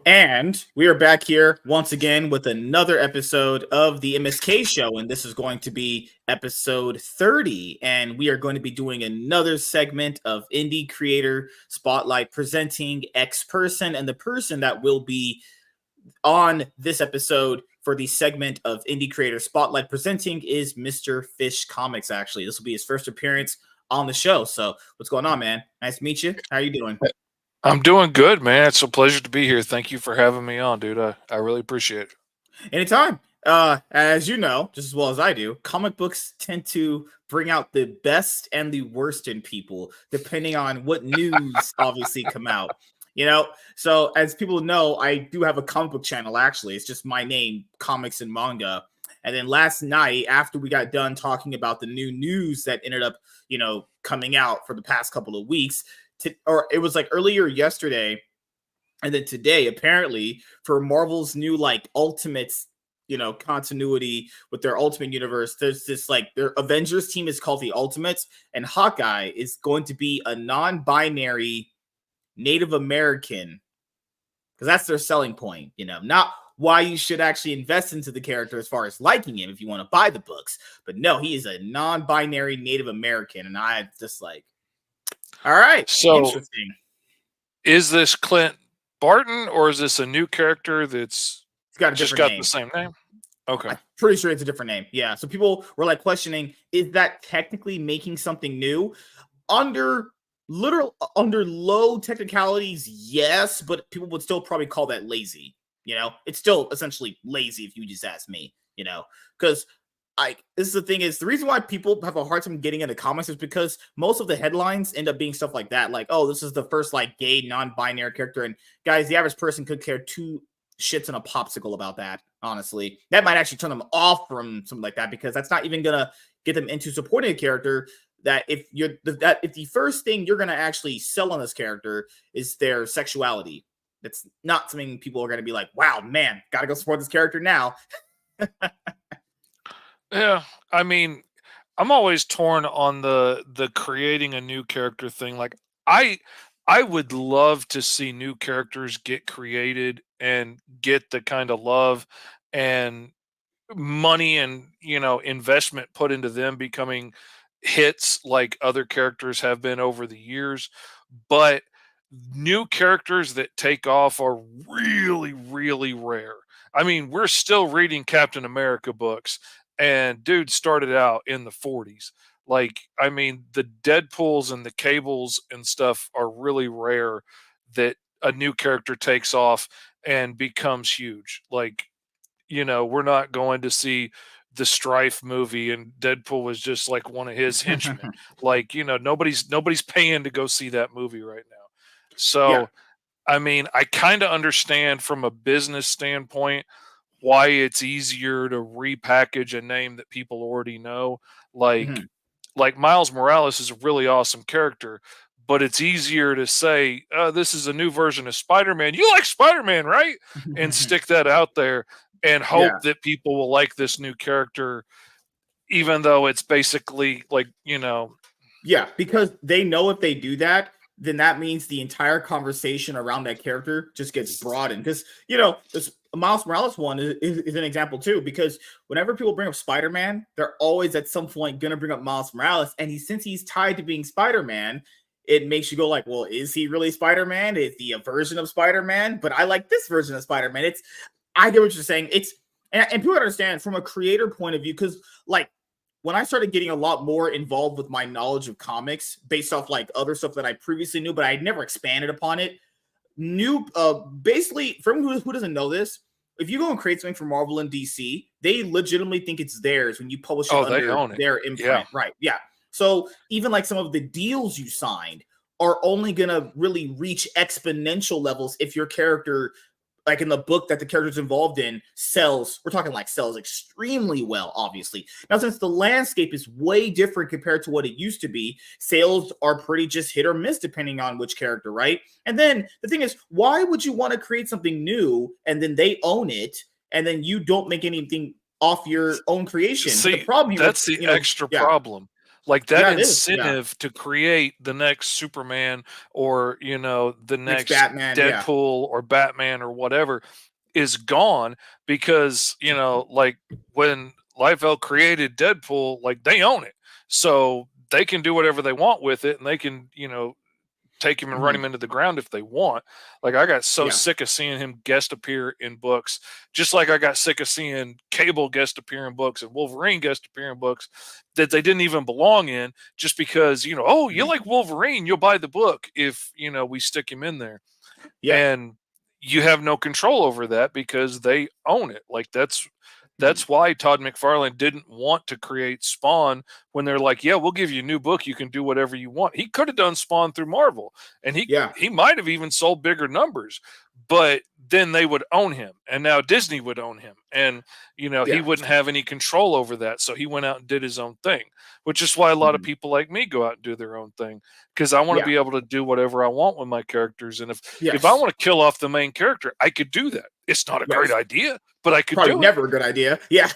And we are back here once again with another episode of the MSK show. And this is going to be episode 30. And we are going to be doing another segment of Indie Creator Spotlight presenting X person. And the person that will be on this episode for the segment of Indie Creator Spotlight presenting is Mr. Fish Comics, actually. This will be his first appearance on the show. So what's going on, man? Nice to meet you. How are you doing? I'm doing good, man. It's a pleasure to be here. Thank you for having me on, dude. I really appreciate it. Anytime. As you know, just as well as I do, comic books tend to bring out the best and the worst in people, depending on what news obviously come out. So as people know, I do have a comic book channel. Actually, it's just my name, Comics and Manga. And then last night, after we got done talking about the new news that ended up, coming out for the past couple of weeks, or it was like earlier yesterday. And then today, apparently, for Marvel's new Ultimates, continuity with their Ultimate Universe, there's this their Avengers team is called the Ultimates, and Hawkeye is going to be a non-binary Native American because that's their selling point. Not why you should actually invest into the character as far as liking him if you want to buy the books, but no, he is a non-binary Native American, and I just all right, So, interesting. is this Clint Barton or is this a new character that's It's got a just different got name. the same name? Okay. I'm pretty sure it's a different name. Yeah. So people were questioning, is that technically making something new? Under low technicalities, yes, but people would still probably call that lazy. It's still essentially lazy if you just ask me, because this is the thing is the reason why people have a hard time getting into comics is because most of the headlines end up being stuff like that. Like, oh, this is the first gay non-binary character. And guys, the average person could care two shits in a popsicle about that. Honestly, that might actually turn them off from something like that because that's not even gonna get them into supporting a character. That if the first thing you're gonna actually sell on this character is their sexuality, that's not something people are gonna be like, wow, man, gotta go support this character now. Yeah. I mean, I'm always torn on the creating a new character thing. Like I I would love to see new characters get created and get the kind of love and money and investment put into them becoming hits like other characters have been over the years. But new characters that take off are really, really rare. I mean, we're still reading Captain America books, and dude started out in the 40s. Like, I mean, the Deadpools and the Cables and stuff are really rare that a new character takes off and becomes huge. Like, we're not going to see the Strife movie and Deadpool was just like one of his henchmen. Like, nobody's paying to go see that movie right now. Yeah. So, I mean, I kind of understand from a business standpoint why it's easier to repackage a name that people already know. Like Mhm. like Miles Morales is a really awesome character, but it's easier to say, this is a new version of Spider-Man. You like Spider-Man, right? And stick that out there and hope Yeah. that people will like this new character, even though it's basically Yeah, because they know if they do that, then that means the entire conversation around that character just gets broadened. Because this Miles Morales one is an example too. Because whenever people bring up Spider-Man, they're always at some point gonna bring up Miles Morales, and since he's tied to being Spider-Man, it makes you go like, well, is he really Spider-Man? Is he a version of Spider-Man? But I like this version of Spider-Man. I get what you're saying. And people understand from a creator point of view because when I started getting a lot more involved with my knowledge of comics based off other stuff that I previously knew, but I never expanded upon it. Basically, from who doesn't know this, if you go and create something for Marvel and DC, they legitimately think it's theirs when you publish it oh, they under own it. their Yeah. imprint, right? Yeah. So even some of the deals you signed are only gonna really reach exponential levels if your character in the book that the character's involved in sells, we're talking sells extremely well, obviously. Now, since the landscape is way different compared to what it used to be, sales are pretty just hit or miss depending on which character, right? And then the thing is, why would you want to create something new and then they own it and then you don't make anything off your own creation? The See, problem here with, that's the extra yeah, problem. Like that Yeah, it is. Yeah. incentive to create the next Superman or, the Next next Batman. Yeah. Deadpool or Batman or whatever is gone because, like when Liefeld created Deadpool, like they own it. So they can do whatever they want with it and they can, take him and run Mhm. him into the ground if they want. Like I got so Yeah. sick of seeing him guest appear in books, just like I got sick of seeing Cable guest appear in books and Wolverine guest appear in books that they didn't even belong in, just because, oh, you Mhm. like Wolverine, you'll buy the book if, we stick him in there. Yeah. And you have no control over that because they own it. Like Mhm. that's why Todd McFarlane didn't want to create Spawn when they're like, yeah, we'll give you a new book, you can do whatever you want. He could have done Spawn through Marvel and he Yeah. he might have even sold bigger numbers, but then they would own him and now Disney would own him, and he Yeah. wouldn't have any control over that, so he went out and did his own thing, which is why a lot of Mhm. people like me go out and do their own thing, because I want to Yeah. be able to do whatever I want with my characters. And if I Yes. want to kill off the main character, I could do that. It's not a great Yes. idea, but I could Probably do it. never a good idea. Yeah.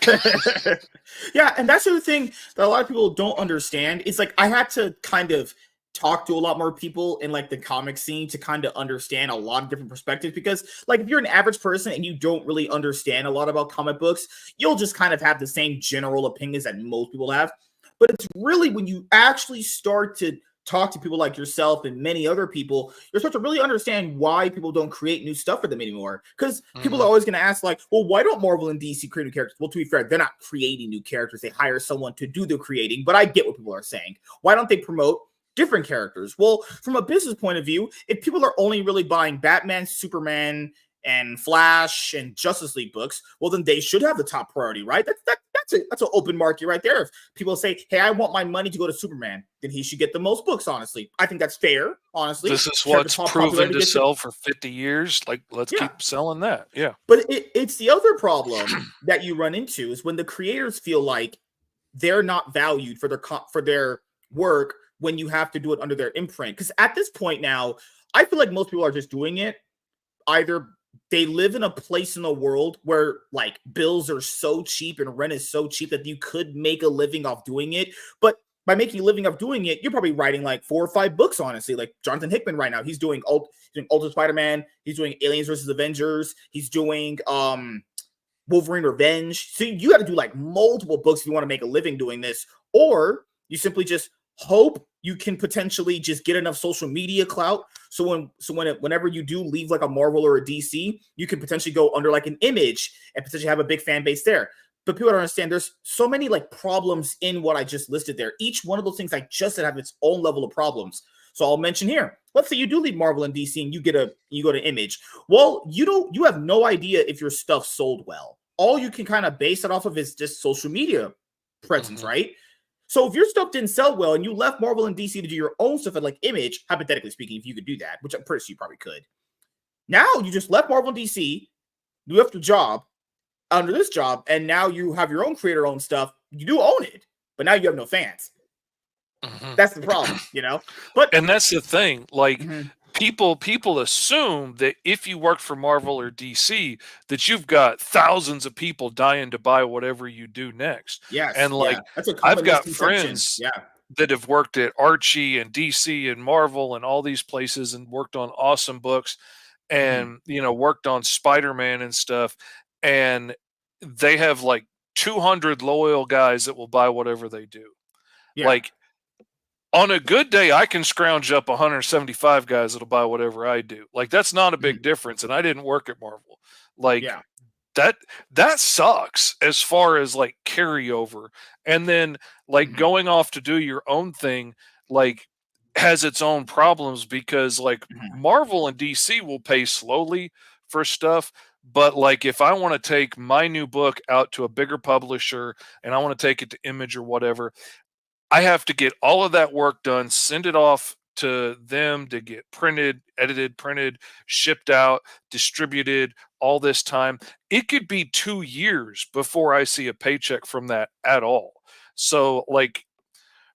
Yeah, and that's the other thing that a lot of people don't understand. Is like I had to kind of talk to a lot more people in like the comic scene to kind of understand a lot of different perspectives, because like if you're an average person and you don't really understand a lot about comic books, you'll just kind of have the same general opinions that most people have. But it's really when you actually start to talk to people like yourself and many other people, you're supposed to really understand why people don't create new stuff for them anymore. Because people are Hmm. always going to ask, like, well, why don't Marvel and DC create new characters? Well, to be fair, they're not creating new characters. They hire someone to do the creating, but I get what people are saying. Why don't they promote different characters? Well, from a business point of view, if people are only really buying Batman, Superman, and Flash and Justice League books, well, then they should have the top priority, right? That's an open market right there. If people say, "Hey, I want my money to go to Superman," then he should get the most books. Honestly, I think that's fair. Honestly, This is should have the what's top proven popularity to gets it. sell for 50 years. Like, let's Yeah, keep selling that. Yeah. but it's the other problem that you run into is when the creators feel like they're not valued for their work when you have to do it under their imprint. Because at this point now, I feel like most people are just doing it either they live in a place in the world where like bills are so cheap and rent is so cheap that you could make a living off doing it. But by making a living off doing it, you're probably writing like 4 or 5 books, honestly. Like Jonathan Hickman right now, he's doing Ultimate Spider-Man, he's doing Aliens versus Avengers, he's doing Wolverine Revenge. So you got to do like multiple books if you want to make a living doing this, or you simply just hope you can potentially just get enough social media clout. Whenever you do leave like a Marvel or a DC, you can potentially go under like an Image and potentially have a big fan base there. But people don't understand there's so many like problems in what I just listed there. Each one of those things I just said have its own level of problems. So I'll mention here. Let's say you do leave Marvel and DC and you go to Image. Well, you have no idea if your stuff sold well. All you can kind of base it off of is just social media presence, Hmm. right? So if your stuff didn't sell well and you left Marvel and DC to do your own stuff at like Image, hypothetically speaking, if you could do that, which I'm pretty sure you probably could. Now you just left Marvel and DC, you left the job under this job, and now you have your own creator owned stuff. You do own it, but now you have no fans. Hmm. That's the problem, you know? But And that's the thing. Like, mhm, people assume that if you work for Marvel or DC, that you've got thousands of people dying to buy whatever you do next. yes, And yeah, like, that's a I've common got misconception. friends Yeah. that have worked at Archie and DC and Marvel and all these places and worked on awesome books Mhm. and worked on Spider-Man and stuff, and they have like 200 loyal guys that will buy whatever they do. Yeah. Like, on a good day, I can scrounge up 175 guys that'll buy whatever I do. Like, that's not a big Mhm. difference, and I didn't work at Marvel. Like, Yeah. that that sucks as far as like carryover. And then like Mhm. going off to do your own thing, like, has its own problems because like Mhm. Marvel and DC will pay slowly for stuff, but like if I want to take my new book out to a bigger publisher and I want to take it to Image or whatever, I have to get all of that work done, send it off to them to get printed, edited, printed, shipped out, distributed, all this time. It could be 2 years before I see a paycheck from that at all. So, like,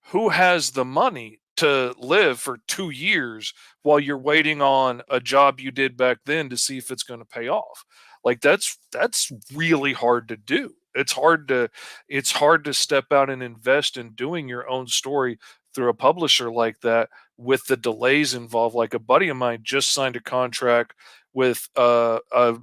who has the money to live for 2 years while you're waiting on a job you did back then to see if it's gonna pay off? Like, that's really hard to do. it's hard to step out and invest in doing your own story through a publisher like that with the delays involved. Like a buddy of mine just signed a contract with a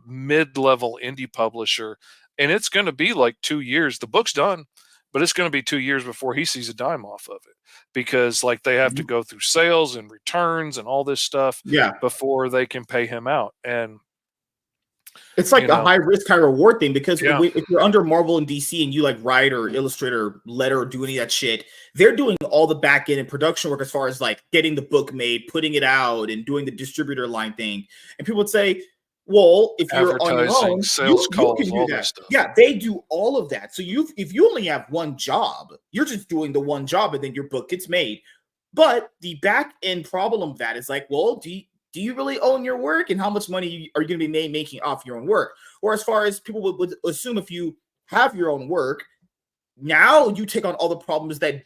mid-level indie publisher, and it's going to be like 2 years. The book's done, but it's going to be 2 years before he sees a dime off of it because like they have to Mhm. go through sales and returns and all this stuff Yeah. before they can pay him out. And It's you like a know, high risk, high reward thing because yeah, if you're under Marvel and DC and you like write or illustrate or letter or do any of that shit, they're doing all the back end and production work as far as like getting the book made, putting it out, and doing the distributor line thing. And people would say, "Well, if you're on your advertising, own, sales you calls, can do all this that." stuff. Yeah, they do all of that. So if you only have one job, you're just doing the one job, and then your book gets made. But the back end problem of that is like, well, do you really own your work, and how much money are you going to be making off your own work? Or as far as people would assume, if you have your own work, now you take on all the problems that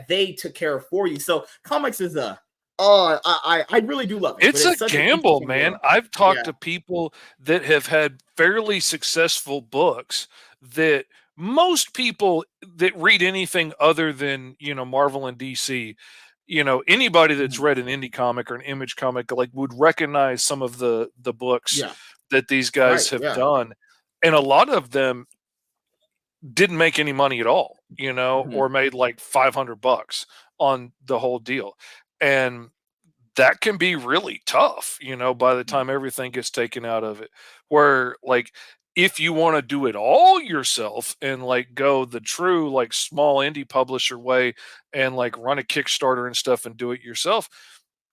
they took care of for you. So comics is a I really do love it, but It's a it's such an gamble, interesting man. world. I've talked Yeah, to people that have had fairly successful books that most people that read anything other than, Marvel and DC, anybody that's mhm, read an indie comic or an image comic like would recognize some of the books yeah, that these right, guys have yeah, done. And a lot of them didn't make any money at all, mhm, or made like 500 bucks on the whole deal. And that can be really tough, by the mhm, time everything gets taken out of it. Where, like, if you want to do it all yourself and like go the true, like, small indie publisher way and like run a Kickstarter and stuff and do it yourself,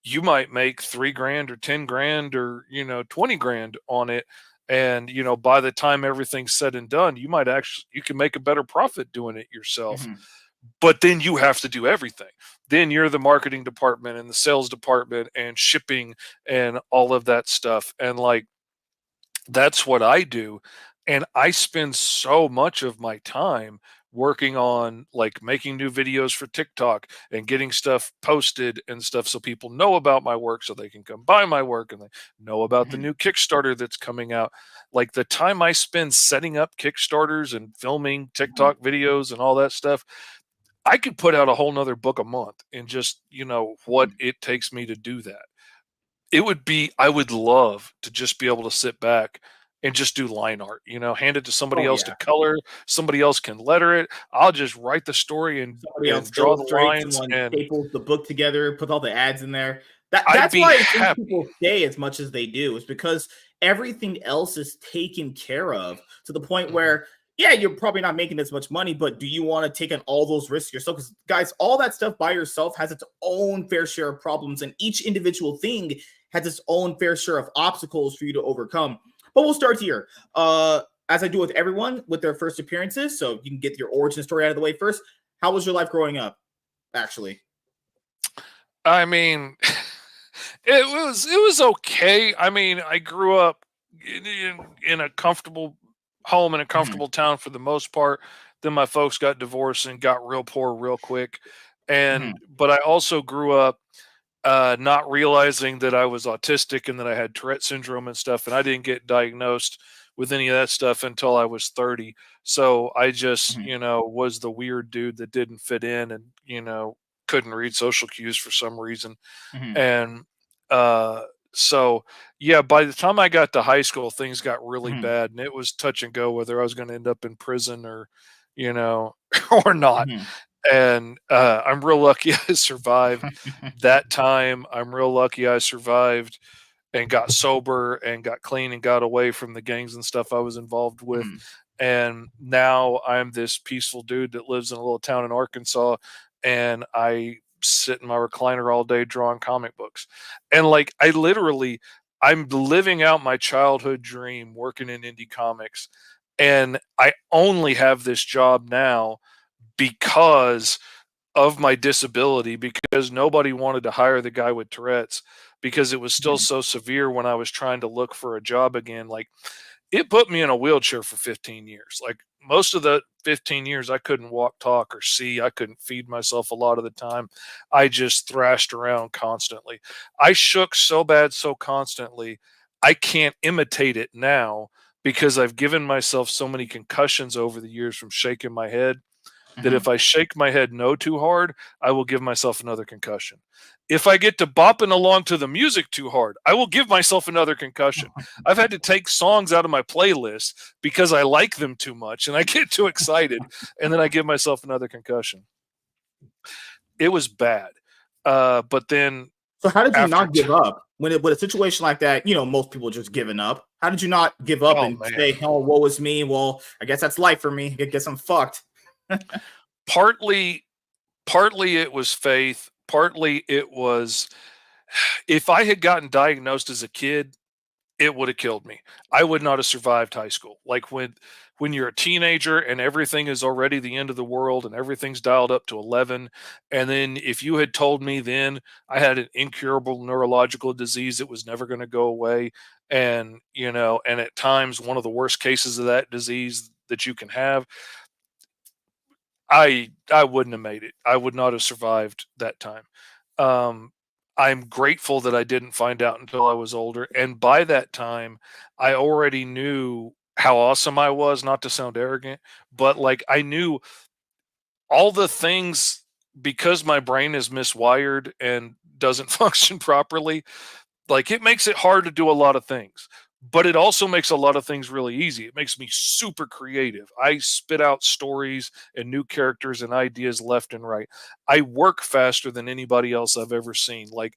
you might make 3 grand or 10 grand or, 20 grand on it. And, by the time everything's said and done, you can make a better profit doing it yourself, mhm, but then you have to do everything. Then you're the marketing department and the sales department and shipping and all of that stuff. And like that's what I do. And I spend so much of my time working on like making new videos for TikTok and getting stuff posted and stuff so people know about my work so they can come buy my work and they know about the mhm, new Kickstarter that's coming out. Like the time I spend setting up Kickstarters and filming mhm, TikTok videos and all that stuff, I could put out a whole nother book a month and just, what mhm. it takes me to do that. I would love to just be able to sit back and just do line art, hand it to somebody Oh else to yeah. color, somebody else can letter it. I'll just write the story and Somebody else draw the illustrates, lines someone and staples the book together, puts all the ads in there. I'd That's be why I think happy. people stay as much as they do, is because everything else is taken care of to the point Mhm, where, yeah, you're probably not making as much money, but do you want to take on all those risks yourself? Because guys, all that stuff by yourself has its own fair share of problems, and each individual thing has its own fair share of obstacles for you to overcome. But we'll start here. As I do with everyone with their first appearances, so you can get your origin story out of the way first. How was your life growing up, actually? I mean, it was okay. I mean, I grew up in a comfortable home in a Mhm, comfortable town for the most part. Then my folks got divorced and got real poor real quick. mhm, But I also grew up not realizing that I was autistic and that I had Tourette syndrome and stuff, and I didn't get diagnosed with any of that stuff until I was 30. So I just, mhm, was the weird dude that didn't fit in and, couldn't read social cues for some reason. mhm, And uh, so, yeah, by the time I got to high school, things got really mhm, bad, and it was touch and go whether I was going to end up in prison or, you know, or not. mhm. And I'm real lucky I survived that time. I'm real lucky I survived and got sober and got clean and got away from the gangs and stuff I was involved with. Mhm, And now I'm this peaceful dude that lives in a little town in Arkansas, and I sit in my recliner all day drawing comic books. And like I'm living out my childhood dream working in indie comics. And I only have this job now because of my disability, because nobody wanted to hire the guy with Tourette's because it was still mhm, so severe when I was trying to look for a job again. Like it put me in a wheelchair for 15 years. Like most of the 15 years, I couldn't walk, talk, or see. I couldn't feed myself a lot of the time. I just thrashed around constantly. I shook so bad, so constantly. I can't imitate it now, because I've given myself so many concussions over the years from shaking my head that Mhm. if I shake my head no too hard, I will give myself another concussion. If I get to bopping along to the music too hard, I will give myself another concussion. I've had to take songs out of my playlist because I like them too much and I get too excited, and then I give myself another concussion. It was bad. But then So how did you after not give up when it with a situation like that? You know, most people just giving up. How did you not give up oh and man. say, "Oh, woe is me"? Well, I guess that's life for me. I guess I'm fucked. Partly partly it was faith, partly it was if I had gotten diagnosed as a kid, it would have killed me. I would not have survived high school. Like when you're a teenager and everything is already the end of the world and everything's dialed up to 11, and then if you had told me then I had an incurable neurological disease that was never going to go away, and and at times one of the worst cases of that disease that you can have, I wouldn't have made it. I would not have survived that time. Um, I'm grateful that I didn't find out until I was older, and by that time, I already knew how awesome I was, not to sound arrogant, but, like, I knew all the things because my brain is miswired and doesn't function properly, like, it makes it hard to do a lot of things, but it also makes a lot of things really easy. It makes me super creative. I spit out stories and new characters and ideas left and right. I work faster than anybody else I've ever seen. Like,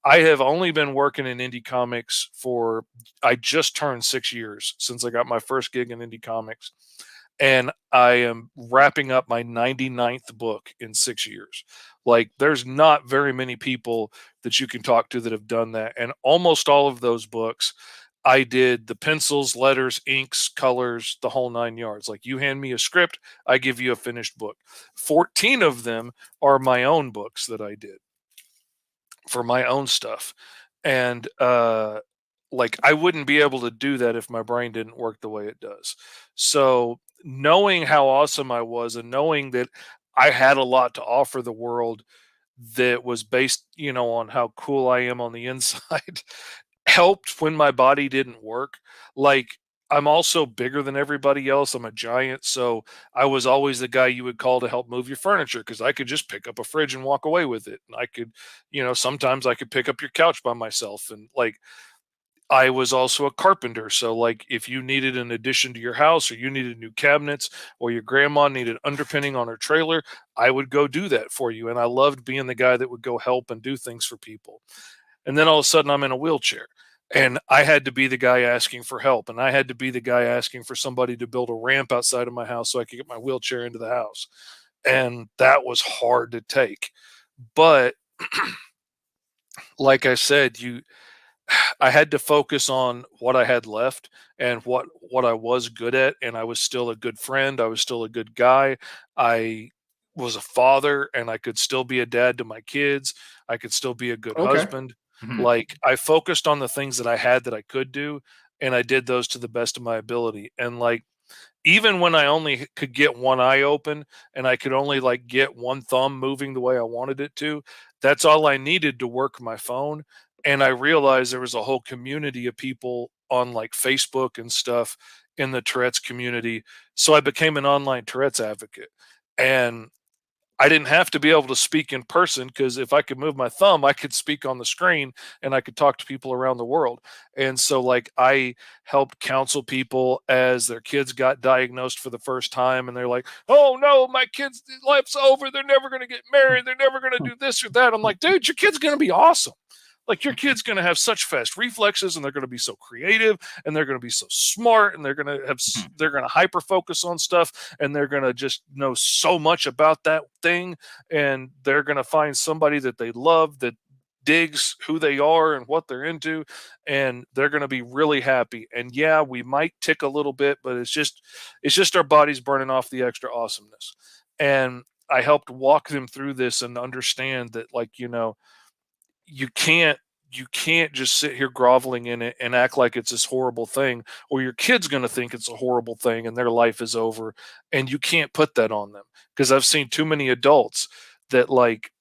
I have only been working in indie comics for I just turned 6 years since I got my first gig in indie comics, and I am wrapping up my 99th book in 6 years. Like, there's not very many people that you can talk to that have done that, and almost all of those books, I did the pencils, letters, inks, colors, the whole 9 yards. Like, you hand me a script, I give you a finished book. 14 of them are my own books that I did for my own stuff, and, like, I wouldn't be able to do that if my brain didn't work the way it does. So, knowing how awesome I was and knowing that I had a lot to offer the world that was based, on how cool I am on the inside, helped when my body didn't work. Like, I'm also bigger than everybody else. I'm a giant, so I was always the guy you would call to help move your furniture because I could just pick up a fridge and walk away with it. And I could, sometimes I could pick up your couch by myself. And like, I was also a carpenter. So, like, if you needed an addition to your house or you needed new cabinets or your grandma needed underpinning on her trailer, I would go do that for you. And I loved being the guy that would go help and do things for people. And then all of a sudden, I'm in a wheelchair. And I had to be the guy asking for help. And I had to be the guy asking for somebody to build a ramp outside of my house so I could get my wheelchair into the house. And that was hard to take. But like I said, I had to focus on what I had left and what I was good at, and I was still a good friend. I was still a good guy. I was a father, and I could still be a dad to my kids. I could still be a good Okay. husband. Mhm. Like, I focused on the things that I had that I could do, and I did those to the best of my ability. And like, even when I only could get one eye open and I could only like get one thumb moving the way I wanted it to, that's all I needed to work my phone. And I realized there was a whole community of people on like Facebook and stuff in the Tourette's community. So I became an online Tourette's advocate. And I didn't have to be able to speak in person because if I could move my thumb, I could speak on the screen and I could talk to people around the world. And so, like, I helped counsel people as their kids got diagnosed for the first time, and they're like, "Oh no, my kid's life's over. They're never going to get married. They're never going to do this or that." I'm like, "Dude, your kid's going to be awesome. Like, your kid's going to have such fast reflexes, and they're going to be so creative, and they're going to be so smart, and Mhm. they're going to hyper focus on stuff, and they're going to just know so much about that thing, and they're going to find somebody that they love that digs who they are and what they're into, and they're going to be really happy. And yeah, we might tick a little bit, but it's just our bodies burning off the extra awesomeness." And I helped walk them through this and understand that, like, you can't just sit here groveling in it and act like it's this horrible thing, or your kid's going to think it's a horrible thing and their life is over, and you can't put that on them. Because I've seen too many adults that, like,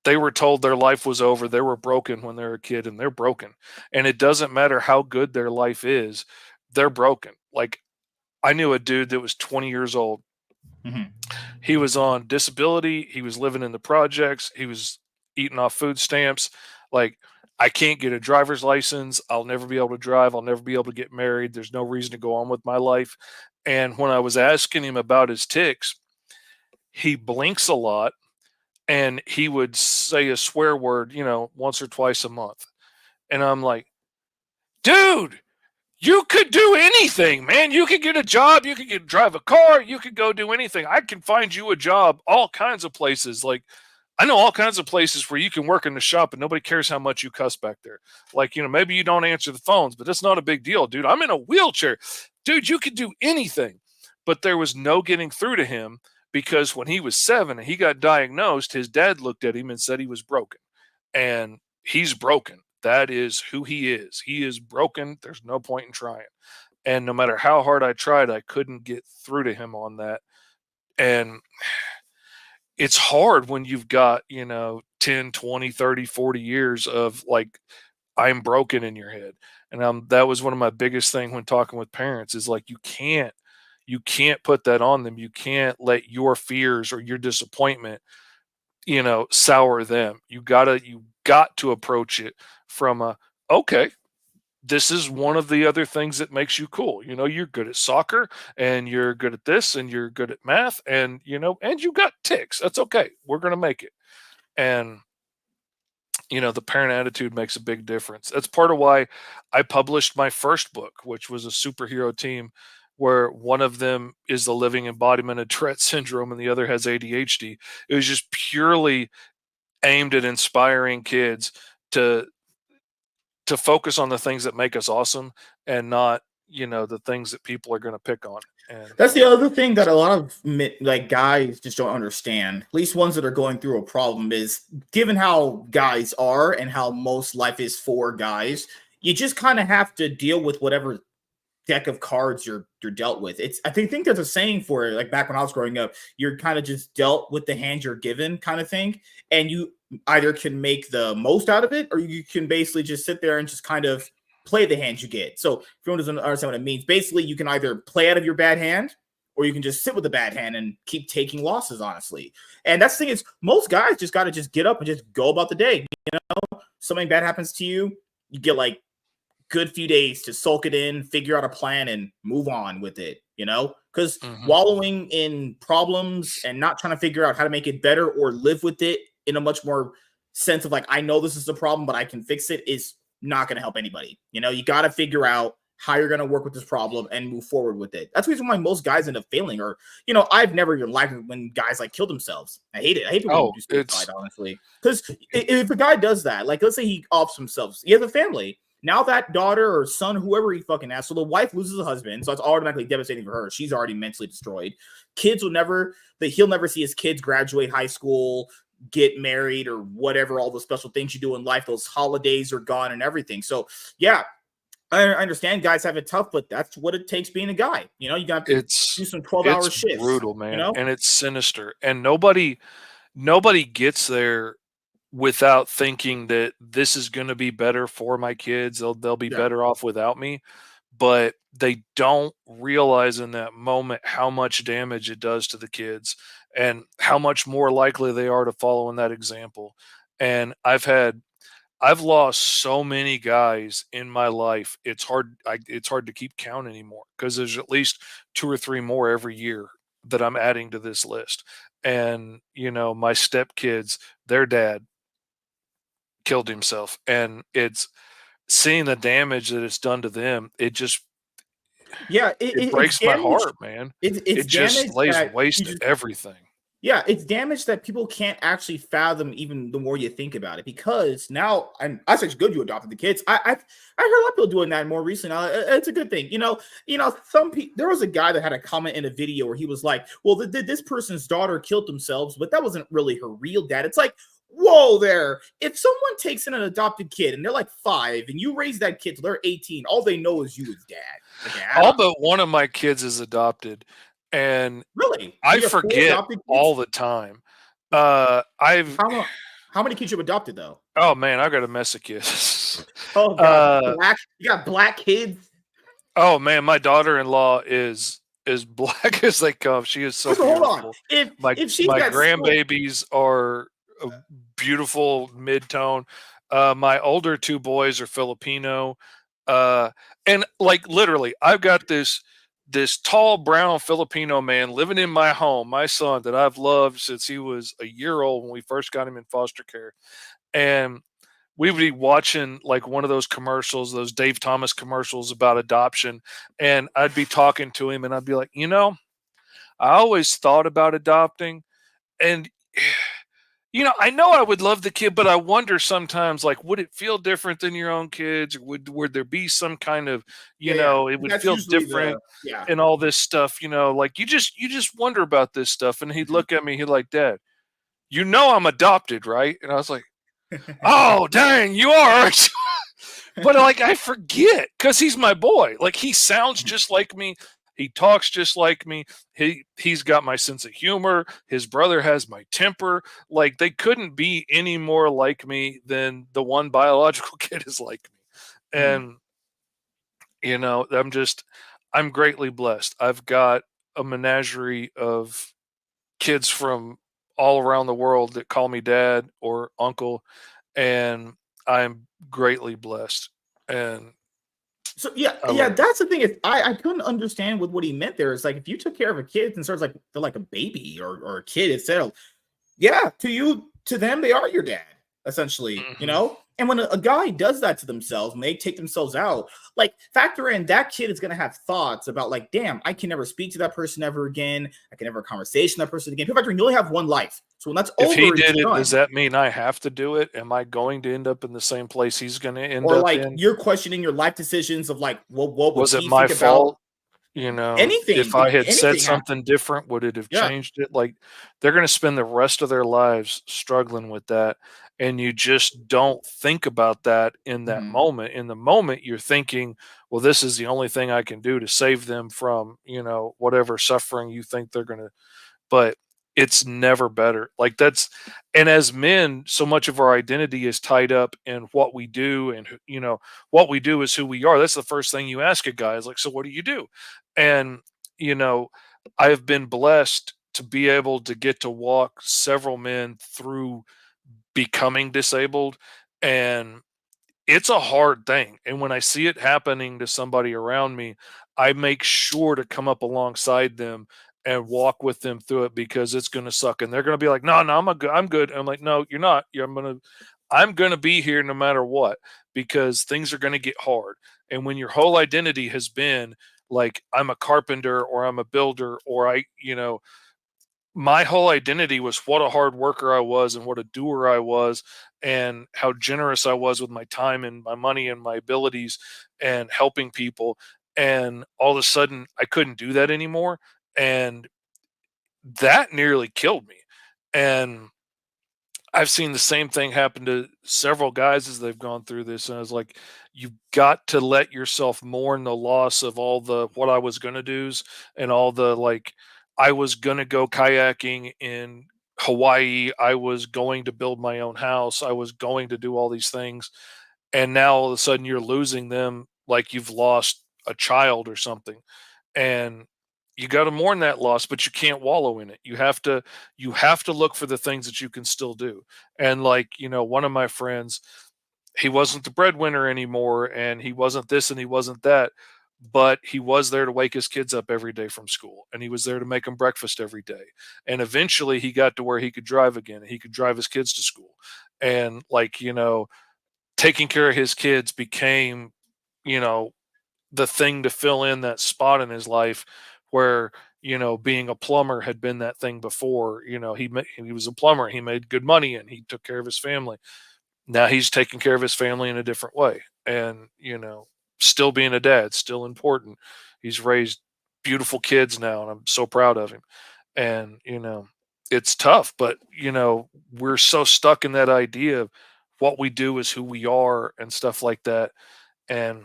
they were told their life was over, they were broken when they were a kid, and they're broken, and it doesn't matter how good their life is, they're broken. Like, I knew a dude that was 20 years old. Mhm. He was on disability. He was living in the projects. He was eating off food stamps. Like, I can't get a driver's license. I'll never be able to drive. I'll never be able to get married. There's no reason to go on with my life. And when I was asking him about his tics, he blinks a lot and he would say a swear word, once or twice a month. And I'm like, dude, you could do anything, man. You could get a job. You could drive a car. You could go do anything. I can find you a job, all kinds of places. Like, I know all kinds of places where you can work in the shop and nobody cares how much you cuss back there. Like, maybe you don't answer the phones, but that's not a big deal, dude. I'm in a wheelchair. Dude, you could do anything. But there was no getting through to him because when he was 7 and he got diagnosed, his dad looked at him and said he was broken. And he's broken. That is who he is. He is broken. There's no point in trying. And no matter how hard I tried, I couldn't get through to him on that. And it's hard when you've got, 10, 20, 30, 40 years of like, I'm broken in your head. And that was one of my biggest thing when talking with parents is like, you can't put that on them. You can't let your fears or your disappointment, sour them. You got to approach it from okay, this is one of the other things that makes you cool. You're good at soccer and you're good at this and you're good at math and and you got ticks. That's okay. We're going to make it. And the parent attitude makes a big difference. That's part of why I published my first book, which was a superhero team where one of them is the living embodiment of Tourette syndrome and the other has ADHD. It was just purely aimed at inspiring kids to focus on the things that make us awesome and not the things that people are going to pick on. And That's the other thing that a lot of like guys just don't understand. At least ones that are going through a problem is given how guys are and how most life is for guys, you just kind of have to deal with whatever deck of cards you're dealt with. I think there's a saying for it, like back when I was growing up, you're kind of just dealt with the hand you're given kind of thing. And you either can make the most out of it or you can basically just sit there and just kind of play the hand you get. So if anyone doesn't understand what it means, basically you can either play out of your bad hand or you can just sit with the bad hand and keep taking losses, honestly. And that's the thing is most guys just got to just get up and just go about the day. Something bad happens to you, you get like good few days to sulk it in, figure out a plan, and move on with it, Because mhm. wallowing in problems and not trying to figure out how to make it better or live with it in a much more sense of like, I know this is the problem, but I can fix it is not going to help anybody. You got to figure out how you're going to work with this problem and move forward with it. That's the reason why most guys end up failing. Or, I've never even liked it when guys like kill themselves. I hate it. I hate people who Oh, do suicide, it's honestly. Because if a guy does that, like let's say he offs himself, he has a family. Now that daughter or son, whoever he fucking has, so the wife loses a husband, so it's automatically devastating for her. She's already mentally destroyed. He'll never see his kids graduate high school, get married, or whatever. All the special things you do in life, those holidays are gone and everything. So yeah, I understand guys have it tough, but that's what it takes being a guy. You got to it's do some 12-hour it's shifts. brutal, man, and it's sinister. And nobody gets there without thinking that this is going to be better for my kids. They'll be Yeah. better off without me, but they don't realize in that moment how much damage it does to the kids and how much more likely they are to follow in that example. And I've lost so many guys in my life. It's hard to keep count anymore because there's at least 2 or 3 more every year that I'm adding to this list. And my stepkids, their dad killed himself, and it's seeing the damage that it's done to them. Yeah, It it's breaks my damage. heart, man. It's It just damage lays that you waste to just everything. Yeah, it's damage that people can't actually fathom even the more you think about it. Because now, and that's actually good you adopted the kids. I heard a lot of people doing that more recently. It's a good thing. Some people. There was a guy that had a comment in a video where he was like, "Well, this person's daughter killed themselves, but that wasn't really her real dad." It's like, whoa, there. If someone takes in an adopted kid and they're like 5, and you raise that kid till they're 18, all they know is you as dad, like an All add-on. but one of my kids is adopted, and Really, I you have 4 forget adopted all kids. the time. I've How many kids you've adopted though? oh man, I got a mess of kids. Oh god, uh, you got black kids. Oh man, my daughter-in-law is black as they come. She is so So hold on. beautiful. If My if she's my got skin, grandbabies are a beautiful mid-tone. My older 2 boys are Filipino. Uh, and like literally, I've got this tall brown Filipino man living in my home, my son that I've loved since he was a year old when we first got him in foster care. And we would be watching like one of those commercials, those Dave Thomas commercials about adoption. And I'd be talking to him and I'd be like, I always thought about adopting. And, I know I would love the kid, but I wonder sometimes, like, would it feel different than your own kids? Or would there be some kind of, yeah, yeah, it would that's feel usually different the yeah. and all this stuff, like you just wonder about this stuff. And he'd Mhm. look at me, he'd like, Dad, I'm adopted, right? And I was like, oh, dang, you are, aren't you? But like I forget because he's my boy. Like he sounds Mhm. just like me. He talks just like me. He's got my sense of humor. His brother has my temper. Like they couldn't be any more like me than the one biological kid is like me. Mhm. And I'm greatly blessed. I've got a menagerie of kids from all around the world that call me dad or uncle, and I'm greatly blessed. And So yeah, I yeah, love it. that's the thing. Is I couldn't understand what he meant there. It's like if you took care of a kid and starts like they're like a baby or a kid itself, yeah, to them, they are your dad, essentially, you Mhm. know? And when a guy does that to themselves, when they take themselves out, like factor in that kid is gonna have thoughts about like, damn, I can never speak to that person ever again. I can never have a conversation with that person again. Factor in, you only have one life. So when that's If he over, it's did it, does done. that mean I have to do it? Am I going to end up in the same place he's gonna end Or up like in? you're questioning your life decisions of like, what would Was it he my think about fault? If anything? I had said Anything happen. something different, would it have Yeah. changed it? Like, they're gonna spend the rest of their lives struggling with that, and you just don't think about that in that Mhm. moment. In the moment, you're thinking, "Well, this is the only thing I can do to save them from, whatever suffering you think they're gonna," but it's never better. Like that's and as men, so much of our identity is tied up in what we do and what we do is who we are. That's the first thing you ask a guy is like, so what do you do? And you know, I've been blessed to be able to get to walk several men through becoming disabled, and it's a hard thing, and when I see it happening to somebody around me, I make sure to come up alongside them and walk with them through it because it's gonna suck, and they're gonna be like, "No, no, I'm good." I'm like, "No, you're not. I'm gonna be here no matter what because things are gonna get hard." And when your whole identity has been like, "I'm a carpenter," or "I'm a builder," or my whole identity was what a hard worker I was and what a doer I was and how generous I was with my time and my money and my abilities and helping people. And all of a sudden, I couldn't do that anymore. And that nearly killed me. And I've seen the same thing happen to several guys as they've gone through this, and I was like, "You've got to let yourself mourn the loss of all the what I was gonna do's and all the like. I was gonna go kayaking in Hawaii. I was going to build my own house. I was going to do all these things, and now all of a sudden you're losing them like you've lost a child or something." And you got to mourn that loss, but you can't wallow in it. You have to look for the things that you can still do. And like, one of my friends, he wasn't the breadwinner anymore and he wasn't this and he wasn't that, but he was there to wake his kids up every day from school and he was there to make them breakfast every day. And eventually he got to where he could drive again and he could drive his kids to school. And like, taking care of his kids became, you know, the thing to fill in that spot in his life where being a plumber had been that thing before. He was a plumber, he made good money and he took care of his family. Now he's taking care of his family in a different way, and still being a dad, still important. He's raised beautiful kids now and I'm so proud of him. And it's tough, but we're so stuck in that idea of what we do is who we are and stuff like that. And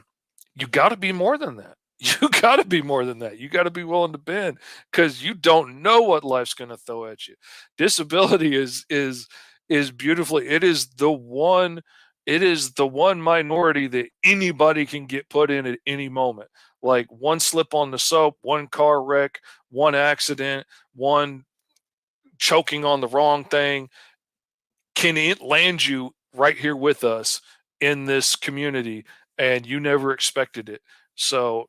you got to be more than that. You got to be more than that. You got to be willing to bend because you don't know what life's going to throw at you. Disability is beautifully. It is the one minority that anybody can get put in at any moment. Like one slip on the soap, one car wreck, one accident, one choking on the wrong thing can it land you right here with us in this community and you never expected it. So,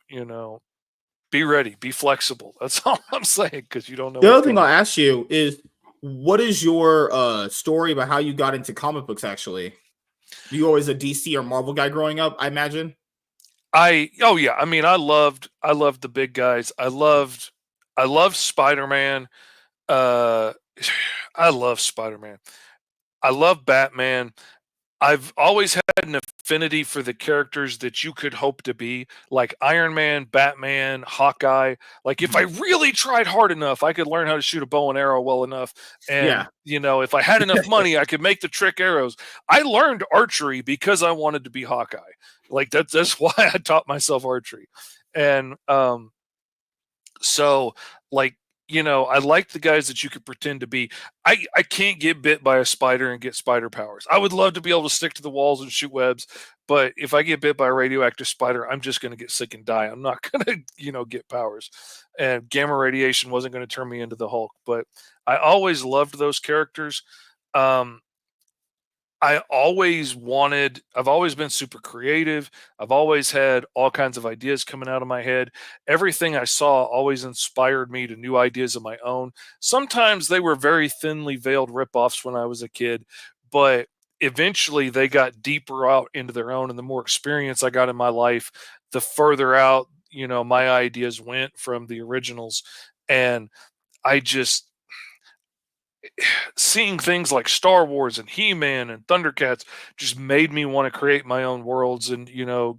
be ready, be flexible. That's all I'm saying because you don't know The what's other thing I'll coming. ask you is, what is your story about how you got into comic books? Actually, you always a DC or Marvel guy growing up, I imagine. Oh yeah, I mean I loved the big guys. I loved Spider-Man. Uh I love Spider-Man. I love Batman. I've always had an affinity for the characters that you could hope to be, like Iron Man, Batman, Hawkeye. Like if I Mhm. really tried hard enough, I could learn how to shoot a bow and arrow well enough. And, Yeah. if I had enough money, I could make the trick arrows. I learned archery because I wanted to be Hawkeye. Like that's why I taught myself archery. And so, like, I like the guys that you could pretend to be. I can't get bit by a spider and get spider powers. I would love to be able to stick to the walls and shoot webs, but if I get bit by a radioactive spider, I'm just going to get sick and die. I'm not going to, get powers. And gamma radiation wasn't going to turn me into the Hulk, but I always loved those characters. Um, I've always been super creative. I've always had all kinds of ideas coming out of my head. Everything I saw always inspired me to new ideas of my own. Sometimes they were very thinly veiled ripoffs when I was a kid, but eventually they got deeper out into their own. And the more experience I got in my life, the further out, my ideas went from the originals. And I just, seeing things like Star Wars and He-Man and Thundercats just made me want to create my own worlds and